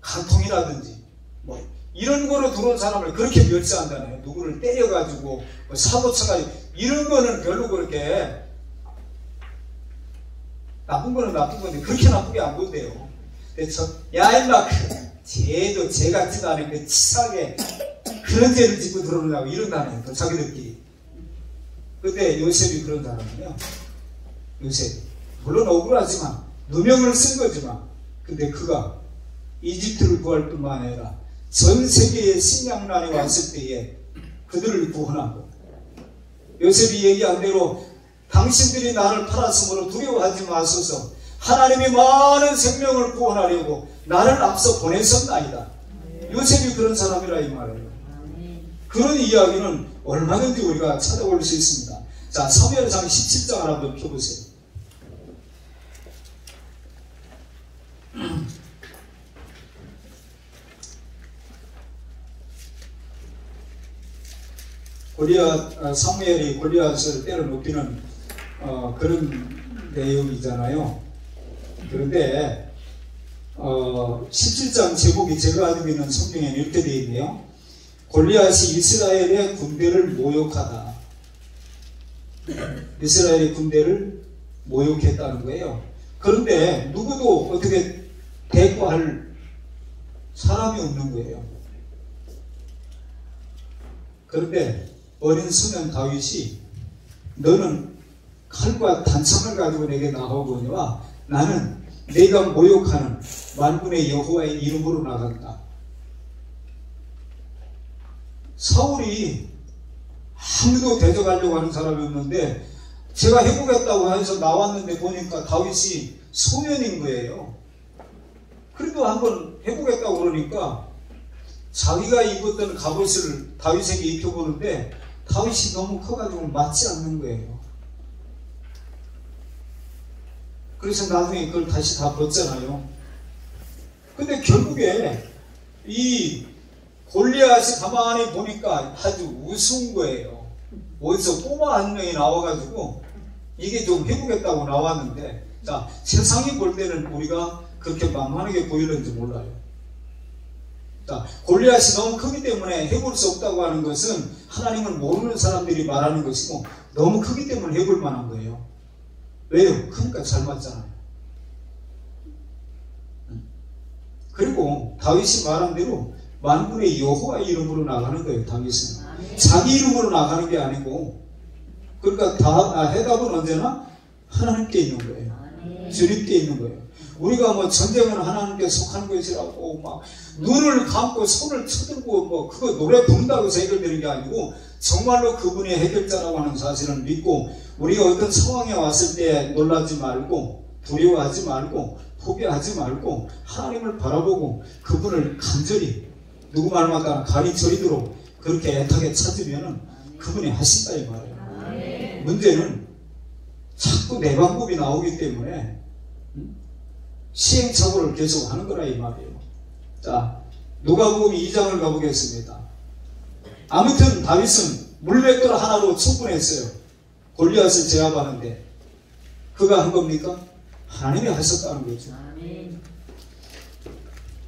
간통이라든지 뭐 이런 거로 들어온 사람을 그렇게 멸시한다네요. 누구를 때려가지고 사고 쳐가지고 이런 거는 별로 그렇게 나쁜 거는 나쁜 건데 그렇게 나쁘게 안 본대요. 그래서 야 임마 쟤도 쟤 같지도 않은 그 치사하게 그런 죄를 짓고 들어오냐고 이런다네요. 또 자기들끼리. 근데 요셉이 그런 사람이에요. 요셉 물론 억울하지만 누명을 쓴 거지만, 근데 그가 이집트를 구할 뿐만 아니라 전 세계에 식량난이 왔을 때에 그들을 구원하고, 요셉이 얘기한 대로 당신들이 나를 팔았으므로 두려워하지 마소서, 하나님이 많은 생명을 구원하려고 나를 앞서 보내셨나이다. 요셉이 그런 사람이라 이 말이에요. 그런 이야기는 얼마든지 우리가 찾아볼 수 있습니다. 자, 사무엘상 17장을 한번 펴보세요. 사무엘이 골리앗을 때려 눕히는 그런 내용이잖아요. 그런데 17장 제목이 제가 가지고 있는 성경에는 이렇게 되어 있네요. 골리앗이 이스라엘의 군대를 모욕하다. 이스라엘의 군대를 모욕했다는 거예요. 그런데 누구도 어떻게 대꾸할 사람이 없는 거예요. 그런데 어린 소년 다윗이 너는 칼과 단창을 가지고 내게 나가보니와 나는 내가 모욕하는 만군의 여호와의 이름으로 나간다. 사울이 아무도 대적하려고 하는 사람이 없는데 제가 해보겠다고 해서 나왔는데 보니까 다윗이 소년인 거예요. 그래도 한번 해보겠다고 그러니까 자기가 입었던 갑옷을 다윗에게 입혀보는데 다윗이 너무 커가지고 맞지 않는 거예요. 그래서 나중에 그걸 다시 다 벗잖아요. 근데 결국에 이 골리앗이 가만히 보니까 아주 우스운 거예요. 어디서 꼬마 한 명이 나와가지고 이게 좀 해보겠다고 나왔는데, 자, 세상이 볼 때는 우리가 그렇게 만만하게 보이는지 몰라요. 자, 골리앗이 너무 크기 때문에 해볼 수 없다고 하는 것은 하나님을 모르는 사람들이 말하는 것이고, 너무 크기 때문에 해볼 만한 거예요. 왜요? 그러니까 잘 맞잖아요. 그리고 다윗이 말한 대로 만군의 여호와 이름으로 나가는 거예요. 다윗은 자기 이름으로 나가는 게 아니고, 그러니까 해답은 언제나 하나님께 있는 거예요. 주님께 있는 거예요. 우리가 뭐 전쟁은 하나님께 속하는 것이라고 막 눈을 감고 손을 쳐들고 뭐 그거 노래 부른다고 해서 해결되는 게 아니고, 정말로 그분이 해결자라고 하는 사실을 믿고, 우리가 어떤 상황에 왔을 때 놀라지 말고 두려워하지 말고 포기하지 말고 하나님을 바라보고 그분을 간절히 누구 말마다 간이 저리도록 그렇게 애타게 찾으면 그분이 하신다 이 말이에요. 문제는 자꾸 내 방법이 나오기 때문에 시행착오를 계속 하는 거라 이 말이에요. 자, 누가복음 2장을 가보겠습니다. 아무튼 다윗은 물맷돌 하나로 충분했어요. 골리앗을 제압하는데. 그가 한 겁니까? 하나님이 하셨다는 거죠.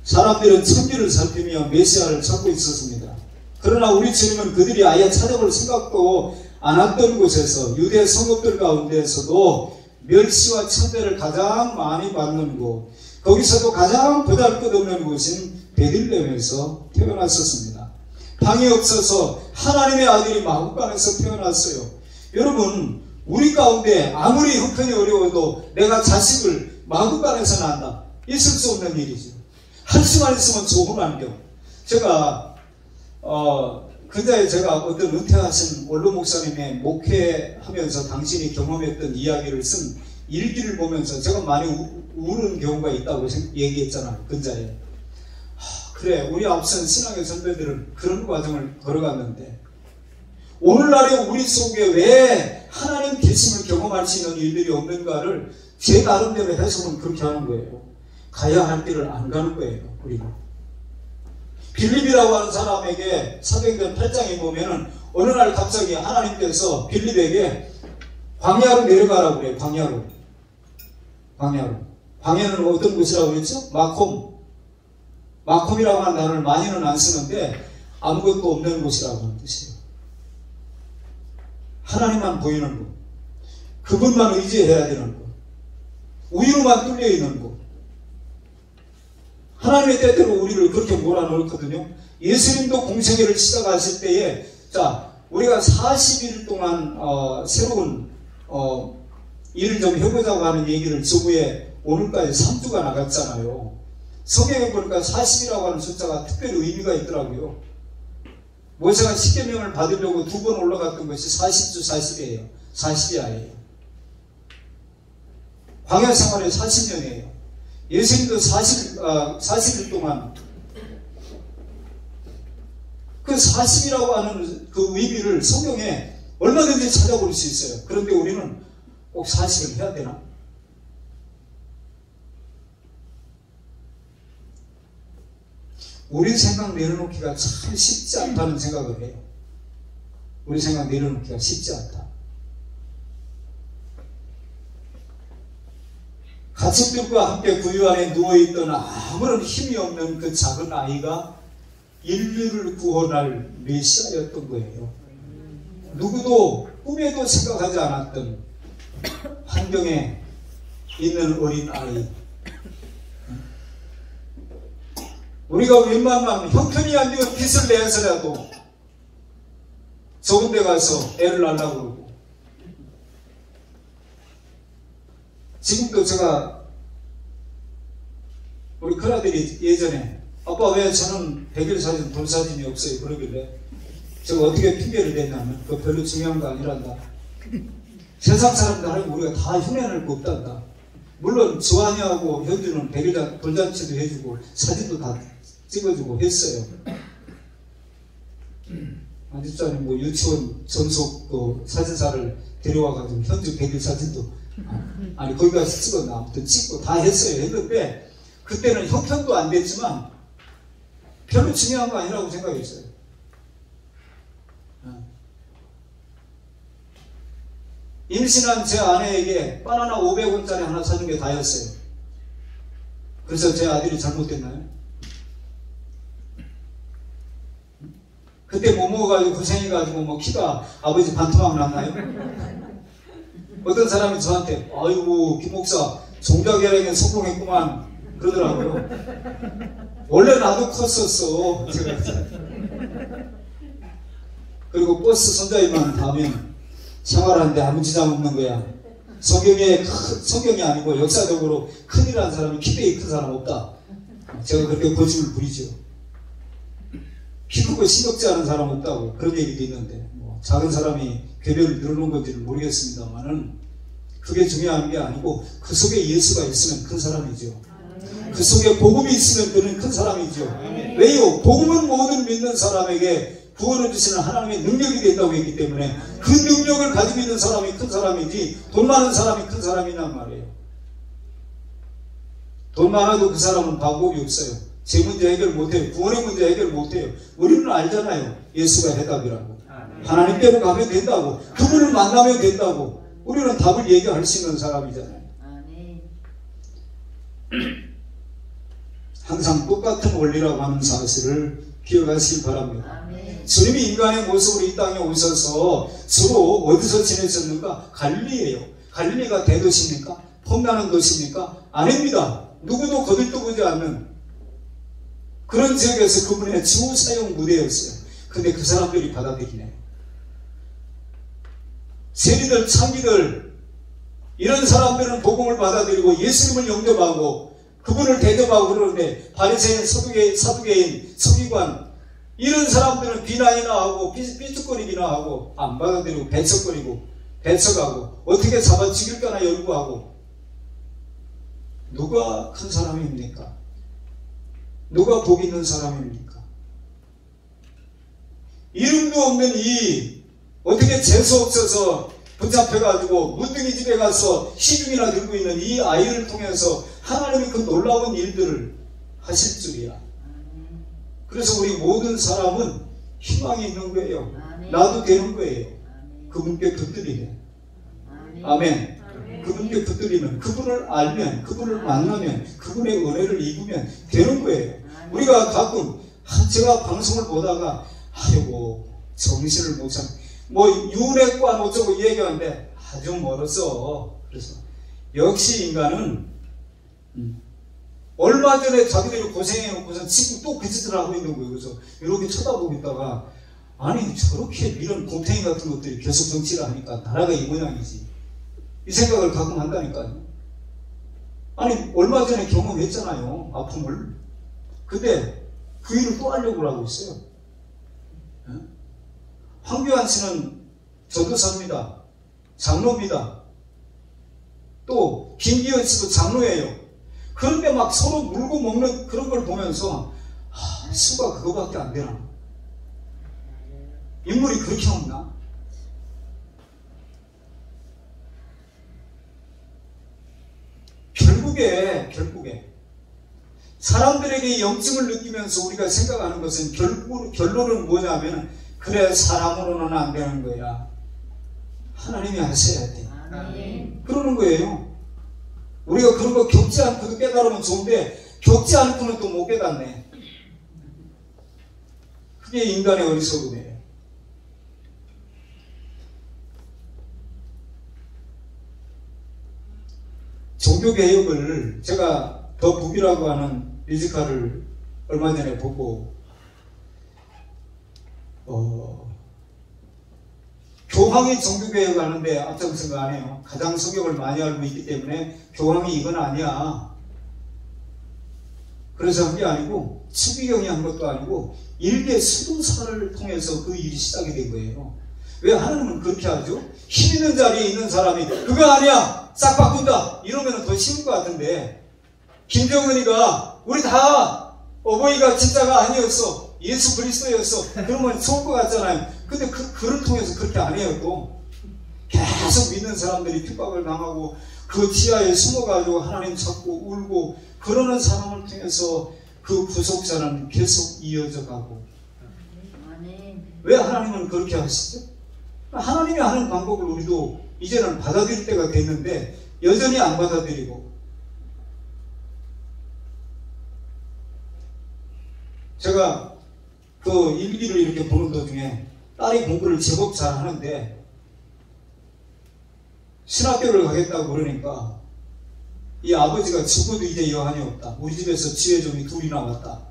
사람들은 천기를 살피며 메시아를 찾고 있었습니다. 그러나 우리 주님은 그들이 아예 찾아볼 생각도 않았던 곳에서, 유대 성읍들 가운데에서도 멸시와 천대를 가장 많이 받는 곳, 거기서도 가장 보잘것없는 곳인 베들레헴에서 태어났었습니다. 방이 없어서 하나님의 아들이 마구간에서 태어났어요. 여러분, 우리 가운데 아무리 형편이 어려워도 내가 자식을 마구간에서 낳는다, 있을 수 없는 일이죠. 할 수만 있으면 좋은 환경. 제가 근자에 제가 어떤 은퇴하신 원로 목사님의 목회하면서 당신이 경험했던 이야기를 쓴 일기를 보면서 제가 많이 우는 경우가 있다고 얘기했잖아요. 근자에. 그래, 우리 앞선 신앙의 선배들은 그런 과정을 걸어갔는데, 오늘날에 우리 속에 왜 하나님 계심을 경험할 수 있는 일들이 없는가를 제 나름대로 해석은 그렇게 하는 거예요. 가야 할 길을 안 가는 거예요. 우리가 빌립이라고 하는 사람에게 사도행전 8장에 보면은 어느 날 갑자기 하나님께서 빌립에게 광야로 내려가라고 그래요. 광야는 어떤 곳이라고 그랬죠? 마콤이라고 하는 단어를 많이는 안 쓰는데 아무것도 없는 곳이라고 하는 뜻이에요. 하나님만 보이는 곳, 그분만 의지해야 되는 곳, 우유로만 뚫려 있는 곳. 하나님의 때때로 우리를 그렇게 몰아넣거든요. 예수님도 공생애를 시작하실 때에, 자, 우리가 40일 동안 새로운 일을 좀 해보자고 하는 얘기를 저부에 오늘까지 3주가 나갔잖아요. 성경에 보니까 40이라고 하는 숫자가 특별히 의미가 있더라고요. 모세가 십계명을 받으려고 2번 올라갔던 것이 40주 40이에요. 40야예요. 광야 생활에 40년이에요. 예수님도 40일 동안 그 40이라고 하는 그 의미를 성경에 얼마든지 찾아볼 수 있어요. 그런데 우리는 꼭 40을 해야 되나? 우리 생각 내려놓기가 참 쉽지 않다는 생각을 해요. 우리 생각 내려놓기가 쉽지 않다. 가축들과 함께 구유 안에 누워있던 아무런 힘이 없는 그 작은 아이가 인류를 구원할 메시아였던 거예요. 누구도 꿈에도 생각하지 않았던 환경에 있는 어린 아이. 우리가 웬만하면 형편이 안 되면 빚을 내서라도 좋은 데 가서 애를 낳으려고 그러고, 지금도 제가 우리 큰아들이 예전에 아빠 왜 저는 백일 사진 돌사진이 없어요 그러길래 제가 어떻게 핑계를 댔냐면 그거 별로 중요한 거 아니란다. 세상 사람들 하면 우리가 다 흉내낼 거 없단다. 물론 주한이하고 현주는 돌잔치도 해주고 사진도 다 찍어주고 했어요. 집사님 뭐 유치원 전속 그 사진사를 데려와가지고 현주 100일 사진도 아니 거기 가서 찍었나 아무튼 찍고 다 했어요. 했는데 그때는 형편도 안 됐지만 별로 중요한 거 아니라고 생각했어요. 임신한 제 아내에게 바나나 500원짜리 하나 사준 게 다였어요. 그래서 제 아들이 잘못됐나요? 그때 뭐 먹어가지고 고생해가지고 뭐 키가 아버지 반토막 났나요? 어떤 사람이 저한테 아이고 김 목사 종자결핵에 성공했구만 그러더라고요. 원래 나도 컸었어. 제가 그리고 버스 손잡이만 가면 생활하는데 아무 지장 없는 거야. 성경이 아니고 역사적으로 큰일한 사람이 키대기 큰 사람 없다. 제가 그렇게 고집을 부리죠. 키 크고 심각지 않은 사람 없다고 그런 얘기도 있는데 뭐 작은 사람이 괴별을 늘어놓은 건지는 모르겠습니다만은 그게 중요한 게 아니고 그 속에 예수가 있으면 큰 사람이죠. 그 속에 복음이 있으면 그는 큰 사람이죠. 왜요? 복음은 모든 믿는 사람에게 구원을 주시는 하나님의 능력이 된다고 했기 때문에 그 능력을 가지고 있는 사람이 큰 사람이지 돈 많은 사람이 큰 사람이란 말이에요. 돈 많아도 그 사람은 방법이 없어요. 제 문제 해결 못해요. 구원의 문제 해결 못해요. 우리는 알잖아요. 예수가 해답이라고. 하나님께로 가면 된다고. 그분을 만나면 된다고. 우리는 답을 얘기할 수 있는 사람이잖아요. 항상 똑같은 원리라고 하는 사실을 기억하시기 바랍니다. 주님이 인간의 모습으로 이 땅에 오셔서 주로 어디서 지내셨는가? 갈릴리예요. 갈릴리가 대도시입니까? 폼나는 도시입니까? 아닙니다. 누구도 거들떠보지 않는 그런 지역에서 그분의 주 사용 무대였어요. 근데 그 사람들이 받아들이네요. 세리들, 창기들 이런 사람들은 복음을 받아들이고 예수님을 영접하고 그분을 대접하고 그러는데 바리새인, 사두개인, 서기관 이런 사람들은 비난이나 하고 삐죽거리기나 하고 안 받아들이고 배척하고 어떻게 잡아 죽일까나 연구하고 누가 큰 사람입니까? 누가 복 있는 사람입니까? 이름도 없는 이 어떻게 재수 없어서 붙잡혀가지고 문둥이 집에 가서 시중이나 들고 있는 이 아이를 통해서 하나님이 그 놀라운 일들을 하실 줄이야. 그래서 우리 모든 사람은 희망이 있는 거예요. 나도 되는 거예요. 그분께 붙들리면. 아멘. 그분께 붙들리면, 그분을 알면, 그분을 만나면, 그분의 은혜를 입으면 되는 거예요. 우리가 가끔 제가 방송을 보다가 아이고 정신을 못 차려 뭐 윤회관 어쩌고 얘기하는데 아주 멀었어. 그래서 역시 인간은 얼마 전에 자기들이 고생해놓고서 지금 또 그 짓을 하고 있는 거예요. 그래서 이렇게 쳐다보고 있다가 아니 저렇게 이런 곰탱이 같은 것들이 계속 정치를 하니까 나라가 이 모양이지. 이 생각을 가끔 한다니까요. 아니 얼마 전에 경험했잖아요. 아픔을. 근데 그 일을 또 하려고 하고 있어요. 황교안 씨는 전도사입니다. 장로입니다. 또 김기현 씨도 장로예요. 그런데 막 서로 물고 먹는 그런 걸 보면서 수가 그거밖에 안 되나? 인물이 그렇게 없나? 결국에 사람들에게 영증을 느끼면서 우리가 생각하는 것은 결론은 뭐냐면 그래 사람으로는 안 되는 거야. 하나님이 하셔야 돼. 그러는 거예요. 우리가 그런 거 겪지 않고도 깨달으면 좋은데 겪지 않고는 또 못 깨닫네. 그게 인간의 어리석음이에요. 종교개혁을 제가 더 북이라고 하는 뮤지컬을 얼마 전에 보고 교황이 종교개혁을 하는데 앞장선 안 해요. 가장 성경을 많이 알고 있기 때문에 교황이 이건 아니야. 그래서 한 게 아니고 추기경이 한 것도 아니고 일개 수도사를 통해서 그 일이 시작이 된 거예요. 왜 하나님은 그렇게 하죠? 힘 있는 자리에 있는 사람이 그거 아니야! 싹 바꾼다! 이러면 더 쉬울 것 같은데, 김정은이가 우리 다 어버이가 진짜가 아니었어. 예수 그리스도였어. 그러면 좋을 것 같잖아요. 근데 그를 통해서 그렇게 안 해요. 또 계속 믿는 사람들이 핍박을 당하고 그 지하에 숨어가지고 하나님 찾고 울고 그러는 사람을 통해서 그 구속자는 계속 이어져 가고. 왜 하나님은 그렇게 하시죠? 하나님이 하는 방법을 우리도 이제는 받아들일 때가 됐는데 여전히 안 받아들이고. 제가 그 일기를 이렇게 보는 도중에 딸이 공부를 제법 잘 하는데 신학교를 가겠다고 그러니까 이 아버지가 죽어도 이제 여한이 없다. 우리 집에서 지혜종이 둘이 나왔다.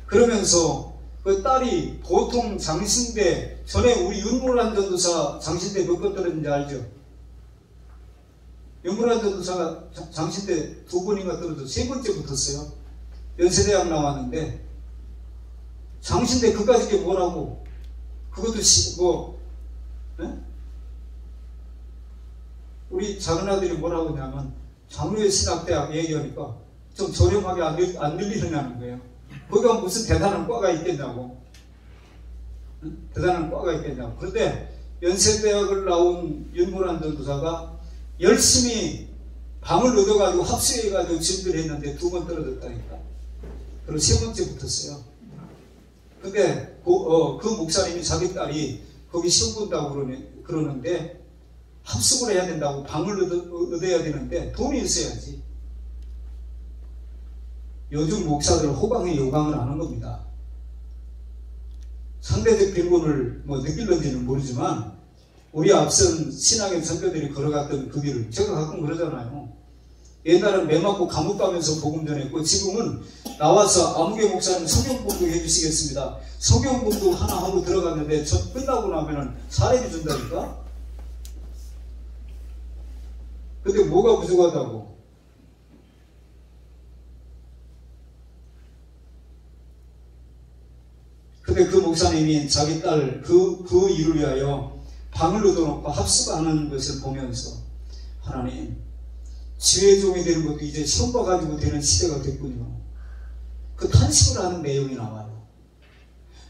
그러면서 그 딸이 보통 장신대, 전에 우리 윤문환 전도사 장신대 몇 번 떨어졌는지 알죠? 윤문환 전도사가 장신대 2번인가 떨어져 3번째 붙었어요. 연세대학 나왔는데 장신대 그까짓 게 뭐라고? 그것도 우리 작은 아들이 뭐라고 하냐면 장로의 신학대학 얘기하니까 좀 저렴하게 안 들리느냐는 거예요. 거기가 무슨 대단한 과가 있겠냐고. 응? 대단한 과가 있겠냐고. 그런데 연세대학을 나온 윤문환 전도사가 열심히 방을 얻어가지고 합수해가지고 준비를 했는데 2번 떨어졌다니까. 그리고 3번째 붙었어요. 근데 그 목사님이 자기 딸이 거기 시험 본다고 그러는데 합숙을 해야 된다고 방을 얻어야 되는데 돈이 있어야지. 요즘 목사들 호강에 요강을 하는 겁니다. 상대적 빈곤을 느낄는지는 모르지만 우리 앞선 신앙의 선배들이 걸어갔던 그 길을 제가 가끔 그러잖아요. 옛날엔 매 맞고 감옥 가면서 복음 전했고 지금은 나와서 아무개 목사님 성경 공부 해주시겠습니다. 성경 공부 하나 하고 들어갔는데 저 끝나고 나면은 사례비 준다니까? 근데 뭐가 부족하다고? 근데 그 목사님이 자기 딸 그 일을 위하여 방을 얻어놓고 합숙하는 것을 보면서 하나님 지혜종이 되는 것도 이제 시험 봐가지고 되는 시대가 됐군요. 그 탄식을 하는 내용이 나와요.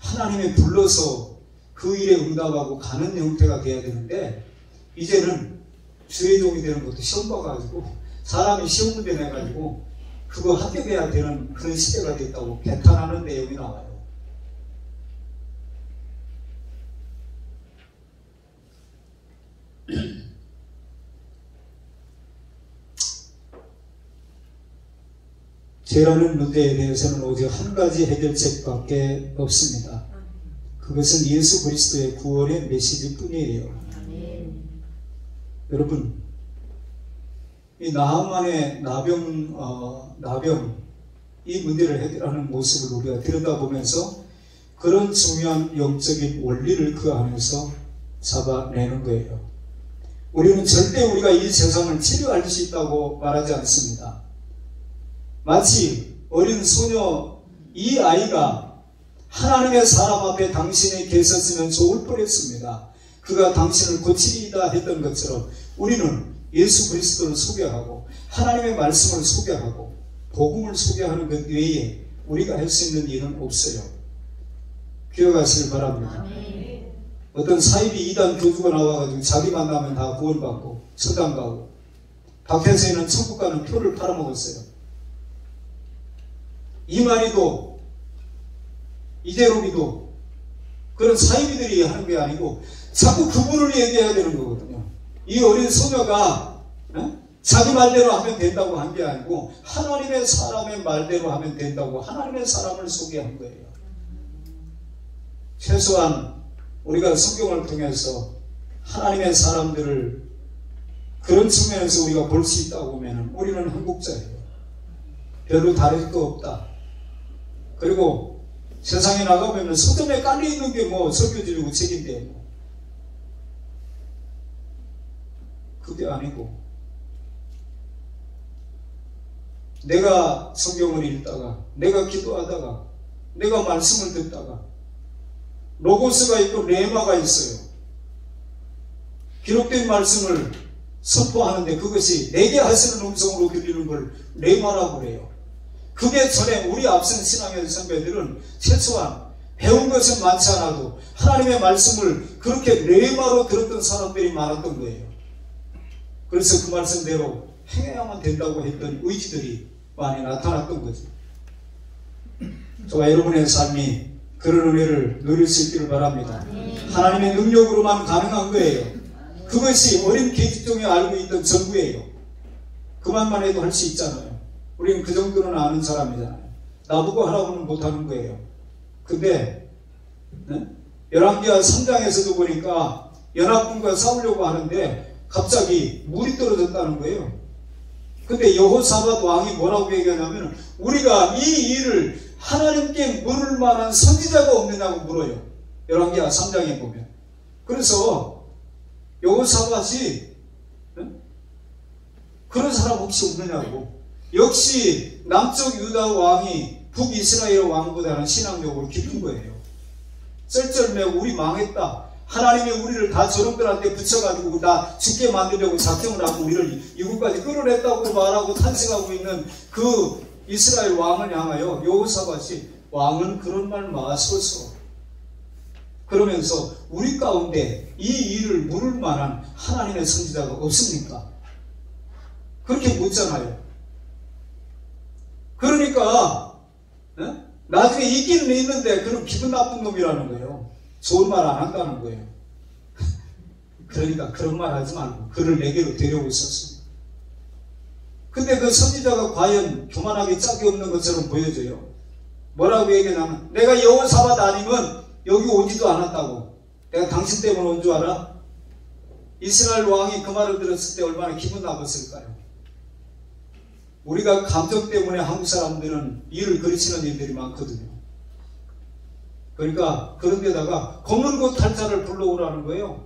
하나님이 불러서 그 일에 응답하고 가는 형태가 돼야 되는데 이제는 지혜종이 되는 것도 시험 봐가지고 사람이 시험 문제 내가지고 그거 합격해야 되는 그런 시대가 됐다고 개탄하는 내용이 나와요. 죄라는 문제에 대해서는 오직 한 가지 해결책밖에 없습니다. 그것은 예수 그리스도의 구원의 메시지 뿐이에요. 여러분, 이 나하만의 나병 이 문제를 해결하는 모습을 우리가 들여다보면서 그런 중요한 영적인 원리를 그 안에서 잡아내는 거예요. 우리는 절대 우리가 이 세상을 치료할 수 있다고 말하지 않습니다. 마치 어린 소녀 이 아이가 하나님의 사람 앞에 당신이 계셨으면 좋을 뻔했습니다. 그가 당신을 고치리이다 했던 것처럼 우리는 예수 그리스도를 소개하고 하나님의 말씀을 소개하고 복음을 소개하는 것 외에 우리가 할 수 있는 일은 없어요. 기억하시길 바랍니다. 어떤 사이비 2단 교주가 나와가지고 자기 만나면 다 구원받고 서당 가고 밖에서 있는 천국 가는 표를 팔아먹었어요. 이만희도 이재롬이도 그런 사이비들이 하는 게 아니고 자꾸 그분을 얘기해야 되는 거거든요. 이 어린 소녀가 자기 말대로 하면 된다고 한 게 아니고 하나님의 사람의 말대로 하면 된다고 하나님의 사람을 소개한 거예요. 최소한 우리가 성경을 통해서 하나님의 사람들을 그런 측면에서 우리가 볼 수 있다고 하면 우리는 한국자예요. 별로 다를 거 없다. 그리고 세상에 나가보면 서점에 깔려있는 게 설교지르고 책인데 그게 아니고 내가 성경을 읽다가 내가 기도하다가 내가 말씀을 듣다가 로고스가 있고 레마가 있어요. 기록된 말씀을 선포하는데 그것이 내게 하시는 음성으로 들리는 걸 레마라고 그래요. 그게 전에 우리 앞선 신앙의 선배들은 최소한 배운 것은 많지 않아도 하나님의 말씀을 그렇게 레마로 들었던 사람들이 많았던 거예요. 그래서 그 말씀대로 행해야만 된다고 했던 의지들이 많이 나타났던 거죠. 저와 여러분의 삶이 그런 은혜를 누릴 수 있기를 바랍니다. 하나님의 능력으로만 가능한 거예요. 그것이 어린 계집종이 알고 있던 전부예요. 그만만 해도 할 수 있잖아요. 우리는 그 정도는 아는 사람이잖아요. 나보고 하라고는 못하는 거예요. 근데 열왕기하 3장에서도 보니까 연합군과 싸우려고 하는데 갑자기 물이 떨어졌다는 거예요. 근데 여호사밧 왕이 뭐라고 얘기하냐면 우리가 이 일을 하나님께 물을 만한 선지자가 없느냐고 물어요. 열왕기하 3장에 보면. 그래서 여호사밧이 그런 사람 혹시 없느냐고. 역시 남쪽 유다 왕이 북이스라엘 왕보다는 신앙적으로 깊은 거예요. 쩔쩔매고 우리 망했다. 하나님이 우리를 다 저놈들한테 붙여가지고 나 죽게 만들려고 작정을 하고 우리를 이곳까지 끌어냈다고 말하고 탄식하고 있는 그 이스라엘 왕을 향하여 여호사밧이 왕은 그런 말 마소서. 그러면서 우리 가운데 이 일을 물을 만한 하나님의 선지자가 없습니까? 그렇게 묻잖아요. 그러니까 나중에 있기는 있는데 그럼 기분 나쁜 놈이라는 거예요. 좋은 말 안 한다는 거예요. 그러니까 그런 말 하지 말고 그를 내게로 데려오셨습니다. 근데 그 선지자가 과연 교만하게 짝이 없는 것처럼 보여져요. 뭐라고 얘기하냐면 내가 여호사밧 아니면 여기 오지도 않았다고. 내가 당신 때문에 온 줄 알아? 이스라엘 왕이 그 말을 들었을 때 얼마나 기분 나빴을까요? 우리가 감정 때문에 한국 사람들은 일을 그르치는 일들이 많거든요. 그러니까 그런 데다가 검은 고 탈자를 불러오라는 거예요.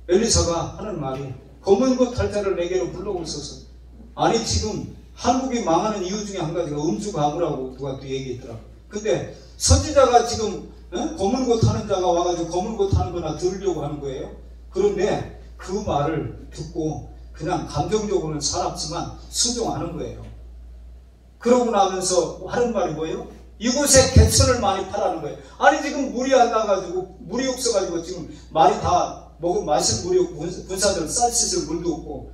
엘리사가 하는 말이 검은 고 탈자를 내게로 불러오소서. 아니 지금 한국이 망하는 이유 중에 한 가지가 음주가무라고 누가 또 얘기했더라고요. 근데 선지자가 지금 검은 고 타는 자가 와가지고 검은 고 타는 거나 들으려고 하는 거예요. 그런데 그 말을 듣고 그냥 감정적으로는 살았지만 순종하는 거예요. 그러고 나면서 하는 말이 뭐예요? 이곳에 개천을 많이 파라는 거예요. 아니 지금 물이 안 나가지고 물이 없어가지고 지금 말이 다 마실 물이 없고 군사들 쌀 씻을 물도 없고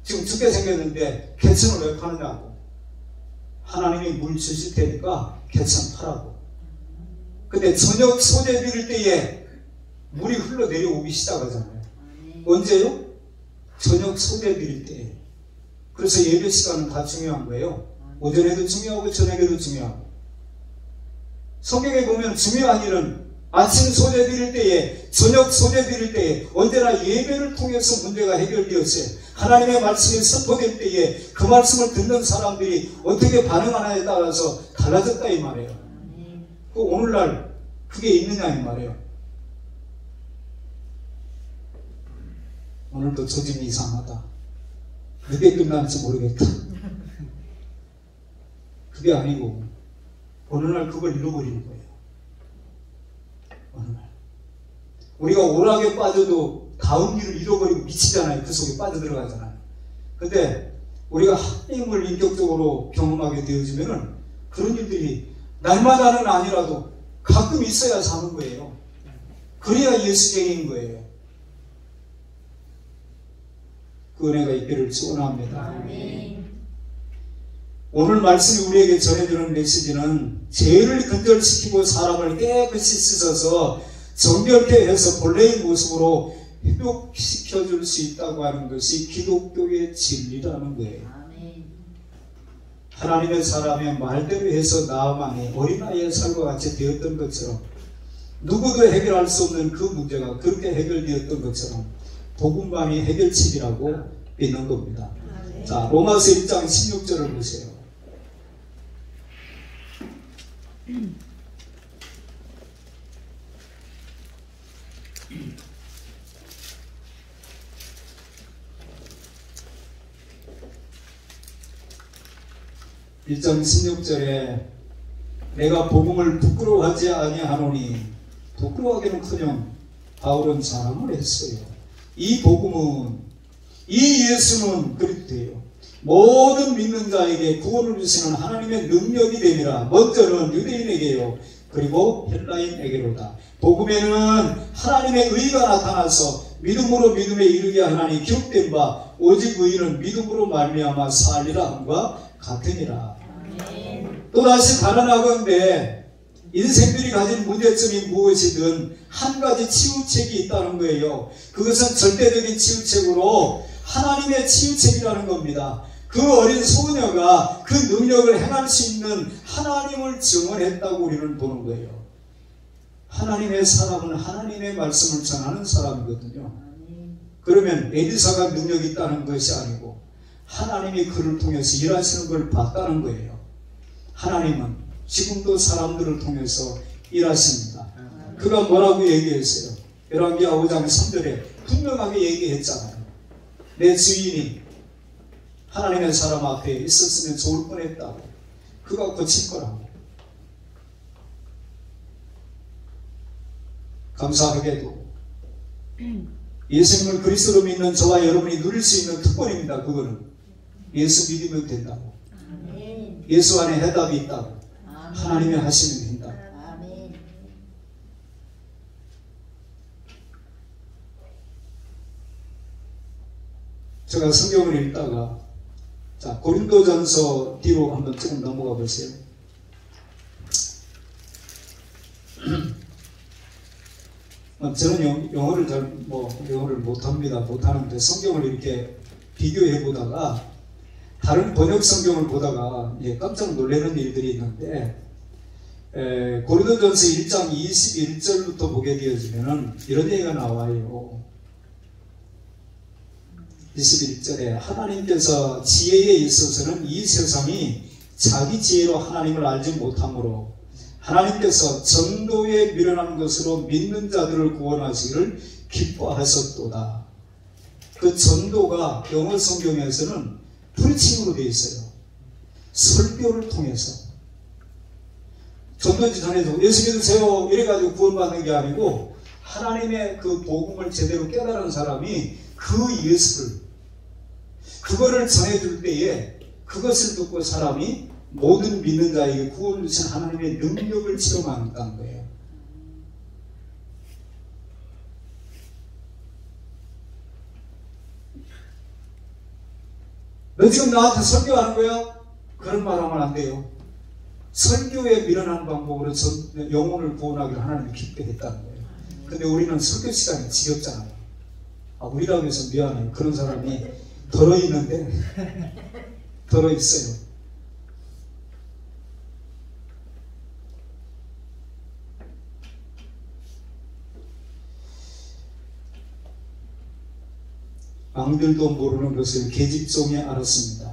지금 죽게 생겼는데 개천을 왜 파느냐고. 하나님이 물 주실 테니까 개천 파라고. 근데 저녁 소재 드릴 때에 물이 흘러내려오기 시작하잖아요. 언제요? 저녁 소재 드릴 때. 그래서 예배 시간은 다 중요한 거예요. 오전에도 중요하고 저녁에도 중요하고. 성경에 보면 중요한 일은 아침 소재 드릴 때에 저녁 소재 드릴 때에 언제나 예배를 통해서 문제가 해결되었어요. 하나님의 말씀이 선포될 때에 그 말씀을 듣는 사람들이 어떻게 반응하느냐에 따라서 달라졌다 이 말이에요. 그 오늘날 그게 있느냐 이 말이에요. 오늘도 조짐이 이상하다. 늦게 끝날지 모르겠다. 그게 아니고 어느 날 그걸 잃어버리는 거예요. 어느 날 우리가 오락에 빠져도 다음 일을 잃어버리고 미치잖아요. 그 속에 빠져들어가잖아요. 근데 우리가 하나님을 인격적으로 경험하게 되어지면은 그런 일들이 날마다는 아니라도 가끔 있어야 사는 거예요. 그래야 예수쟁이인 거예요. 그 은혜가 있기를 축원합니다. 오늘 말씀이 우리에게 전해주는 메시지는 죄를 근절시키고 사람을 깨끗이 씻어서 정결케 해서 본래의 모습으로 회복시켜줄 수 있다고 하는 것이 기독교의 진리라는 거예요. 하나님의 사람의 말대로 해서 나아만이 어린아이의 삶과 같이 되었던 것처럼 누구도 해결할 수 없는 그 문제가 그렇게 해결되었던 것처럼 복음만이 해결책이라고 믿는 겁니다. 자, 로마서 1장 16절을 보세요. (1장 16절에) 내가 복음을 부끄러워하지 아니하노니 부끄러워하기는커녕 바울은 자랑을 했어요. 이 복음은, 이 예수는 그렇대요. 모든 믿는 자에게 구원을 주시는 하나님의 능력이 되니라. 먼저는 유대인에게요, 그리고 헬라인에게로다. 복음에는 하나님의 의가 나타나서 믿음으로 믿음에 이르게 하나니 기록된 바 오직 의인은 믿음으로 말미암아 살리라 함과 같으니라. 또다시 가난하건대 인생들이 가진 문제점이 무엇이든 한 가지 치유책이 있다는 거예요. 그것은 절대적인 치유책으로 하나님의 치유책이라는 겁니다. 그 어린 소녀가 그 능력을 행할 수 있는 하나님을 증언했다고 우리는 보는 거예요. 하나님의 사람은 하나님의 말씀을 전하는 사람이거든요. 그러면 엘리사가 능력이 있다는 것이 아니고 하나님이 그를 통해서 일하시는 걸 봤다는 거예요. 하나님은 지금도 사람들을 통해서 일하십니다. 그가 뭐라고 얘기했어요? 열왕기하 5장 3절에 분명하게 얘기했잖아요. 내 주인이 하나님의 사람 앞에 있었으면 좋을 뻔했다고. 그가 고칠 거라고. 감사하게도 예수님을 그리스도로 믿는 저와 여러분이 누릴 수 있는 특권입니다. 그거는 예수 믿으면 된다고. 예수 안에 해답이 있다고. 하나님이 하시면 된다고. 제가 성경을 읽다가, 자, 고린도전서 뒤로 한번 조금 넘어가 보세요. 저는 영어를 영어를 못합니다. 못하는데 성경을 이렇게 비교해 보다가 다른 번역 성경을 보다가 깜짝 놀라는 일들이 있는데, 고린도전서 1장 21절부터 보게 되어지면은 이런 얘기가 나와요. 21절에 하나님께서 지혜에 있어서는 이 세상이 자기 지혜로 하나님을 알지 못하므로 하나님께서 전도에 미련한 것으로 믿는 자들을 구원하시기를 기뻐하셨도다. 그 전도가 영어 성경에서는 프리칭으로 되어 있어요. 설교를 통해서. 전도지 전해서 예수 믿으세요 이래가지고 구원받는 게 아니고 하나님의 그 복음을 제대로 깨달은 사람이 그 예수를, 그거를 전해줄 때에 그것을 듣고 사람이 모든 믿는 자에게 구원을 주신 하나님의 능력을 체험한다는 거예요. 너 지금 나한테 설교하는 거야? 그런 말 하면 안 돼요. 설교에 미련한 방법으로 영혼을 구원하기를 하나님이 기뻐했다는 거예요. 근데 우리는 설교 시간이 지겹잖아요. 우리라고 해서 미안해요. 그런 사람이 덜어 있는데 덜어 있어요. 왕들도 모르는 것을 계집종이 알았습니다.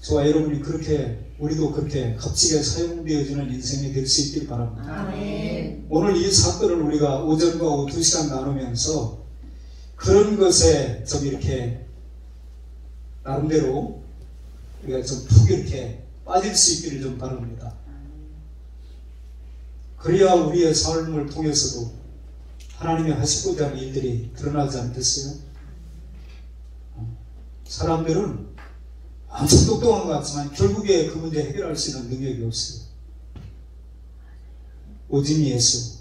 저와 여러분이 그렇게, 우리도 그렇게 값지게 사용되어지는 인생이 될 수 있길 바랍니다. 아멘. 오늘 이 사건을 우리가 오전과 오후 2시간 나누면서 그런 것에 좀 이렇게 나름대로 우리가 좀 푹 이렇게 빠질 수 있기를 좀 바랍니다. 그래야 우리의 삶을 통해서도 하나님이 하시고자 하는 일들이 드러나지 않겠어요? 사람들은 엄청 똑똑한 것 같지만 결국에 그 문제 해결할 수 있는 능력이 없어요. 오직 예수.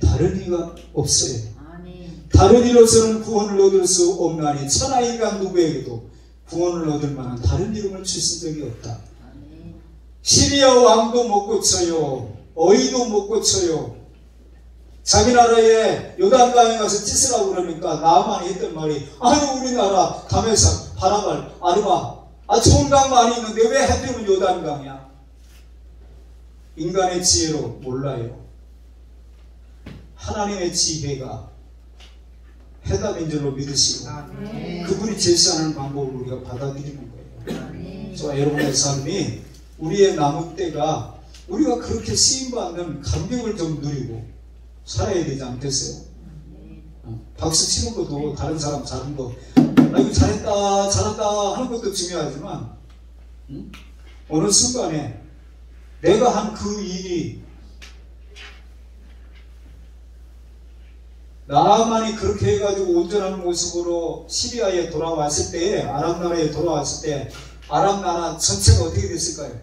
다른 이가 없어요. 다른 이로서는 구원을 얻을 수 없나니 천하인간 누구에게도 구원을 얻을 만한 다른 이름을 주신 적이 없다. 시리아 왕도 못 고쳐요. 어이도 못 고쳐요. 자기 나라에 요단강에 가서 찢으라고 그러니까 나만이 했던 말이, 아니 우리나라 다메삭, 바라발, 아르바, 좋은 강 많이 있는데 왜 하필이면 요단강이야? 인간의 지혜로 몰라요. 하나님의 지혜가 해답인 줄로 믿으시고 그분이 제시하는 방법을 우리가 받아들이는 거예요. 저와 여러분의 삶이, 우리의 남은 때가 우리가 그렇게 쓰임받는 감격을 좀 누리고 살아야 되지 않겠어요? 박수 치는 것도 다른 사람 잘한 거, 이거 잘했다 잘한다 하는 것도 중요하지만 어느 순간에 내가 한 그 일이 나만이 그렇게 해가지고 온전한 모습으로 시리아에 돌아왔을 때, 아랍 나라에 돌아왔을 때 아랍 나라 전체가 어떻게 됐을까요?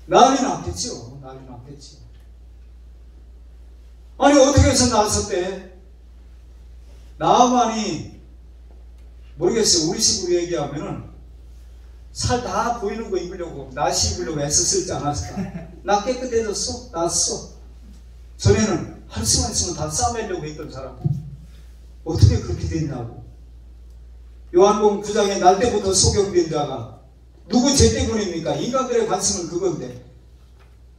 난리 났겠죠. 난리 났겠죠. 아니 어떻게 해서 나왔을 때 나만이 모르겠어요. 우리 식으로 얘기하면은 살 다 보이는 거 입으려고 나시 입으려고 애썼을지 않았을까? 나 깨끗해졌어? 났어. 전에는 할 수만 있으면 다 싸매려고 했던 사람 어떻게 그렇게 됐냐고. 요한복음 9장에 날 때부터 소경된 자가 누구 죄 때문입니까? 인간들의 관심은 그건데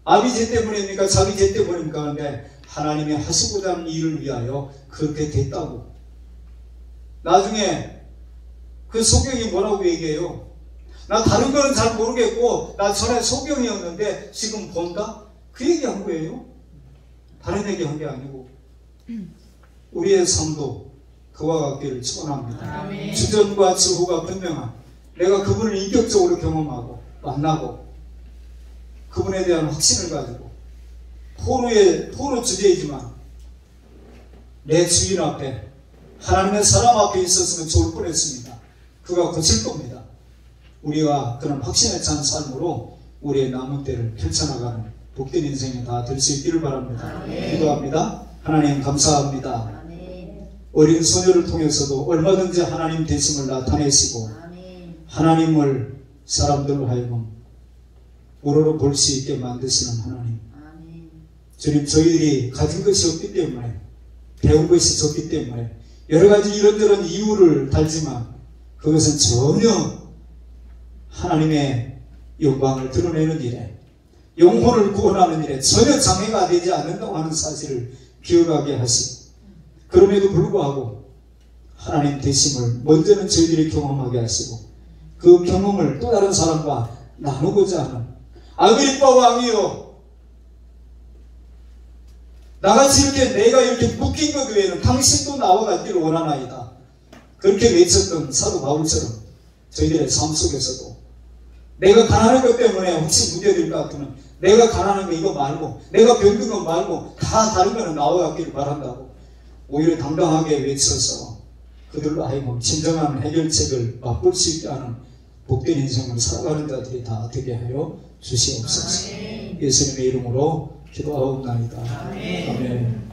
아비 죄 때문입니까? 자기 죄 때문입니까? 그런데 하나님이 하시고자 하는 일을 위하여 그렇게 됐다고. 나중에 그 소경이 뭐라고 얘기해요? 나 다른 거는 잘 모르겠고 나 전에 소경이었는데 지금 본다? 그 얘기한 거예요. 다른 얘기한 게 아니고. 우리의 삶도 그와 같기를 축원합니다. 주전과 주후가 분명한 내가 그분을 인격적으로 경험하고 만나고 그분에 대한 확신을 가지고 포로 주제이지만 내 주인 앞에 하나님의 사람 앞에 있었으면 좋을 뻔했습니다. 그가 고칠 겁니다. 우리가 그런 확신에 찬 삶으로 우리의 남은 때를 펼쳐나가는 복된 인생이 다 될 수 있기를 바랍니다. 기도합니다. 하나님 감사합니다. 어린 소녀를 통해서도 얼마든지 하나님 되심을 나타내시고 하나님을 사람들로 하여금 우러러 볼 수 있게 만드시는 하나님. 주님, 저희들이 가진 것이 없기 때문에 배운 것이 적기 때문에 여러 가지 이런저런 이유를 달지만 그것은 전혀 하나님의 영광을 드러내는 일에 영혼을 구원하는 일에 전혀 장애가 되지 않는다고 하는 사실을 기억하게 하시고 그럼에도 불구하고 하나님 되심을 먼저는 저희들이 경험하게 하시고 그 경험을 또 다른 사람과 나누고자 하는 아그리빠 왕이여 나같이 이렇게 내가 이렇게 묶인 것 외에는 당신도 나와 같기를 원하나이다. 그렇게 외쳤던 사도 바울처럼 저희들의 삶 속에서도 내가 가난한 것 때문에 혹시 문제될 것 같으면 내가 가난한 거 이거 말고 내가 병든 거 말고 다 다른 거는 나와 같기를 바란다고 오히려 당당하게 외쳐서 그들로 하여금 진정한 해결책을 맛볼 수 있게 하는 복된 인생을 살아가는 자들이 다 되게 하여 주시옵소서. 예수님의 이름으로 기도하옵나이다. 아멘.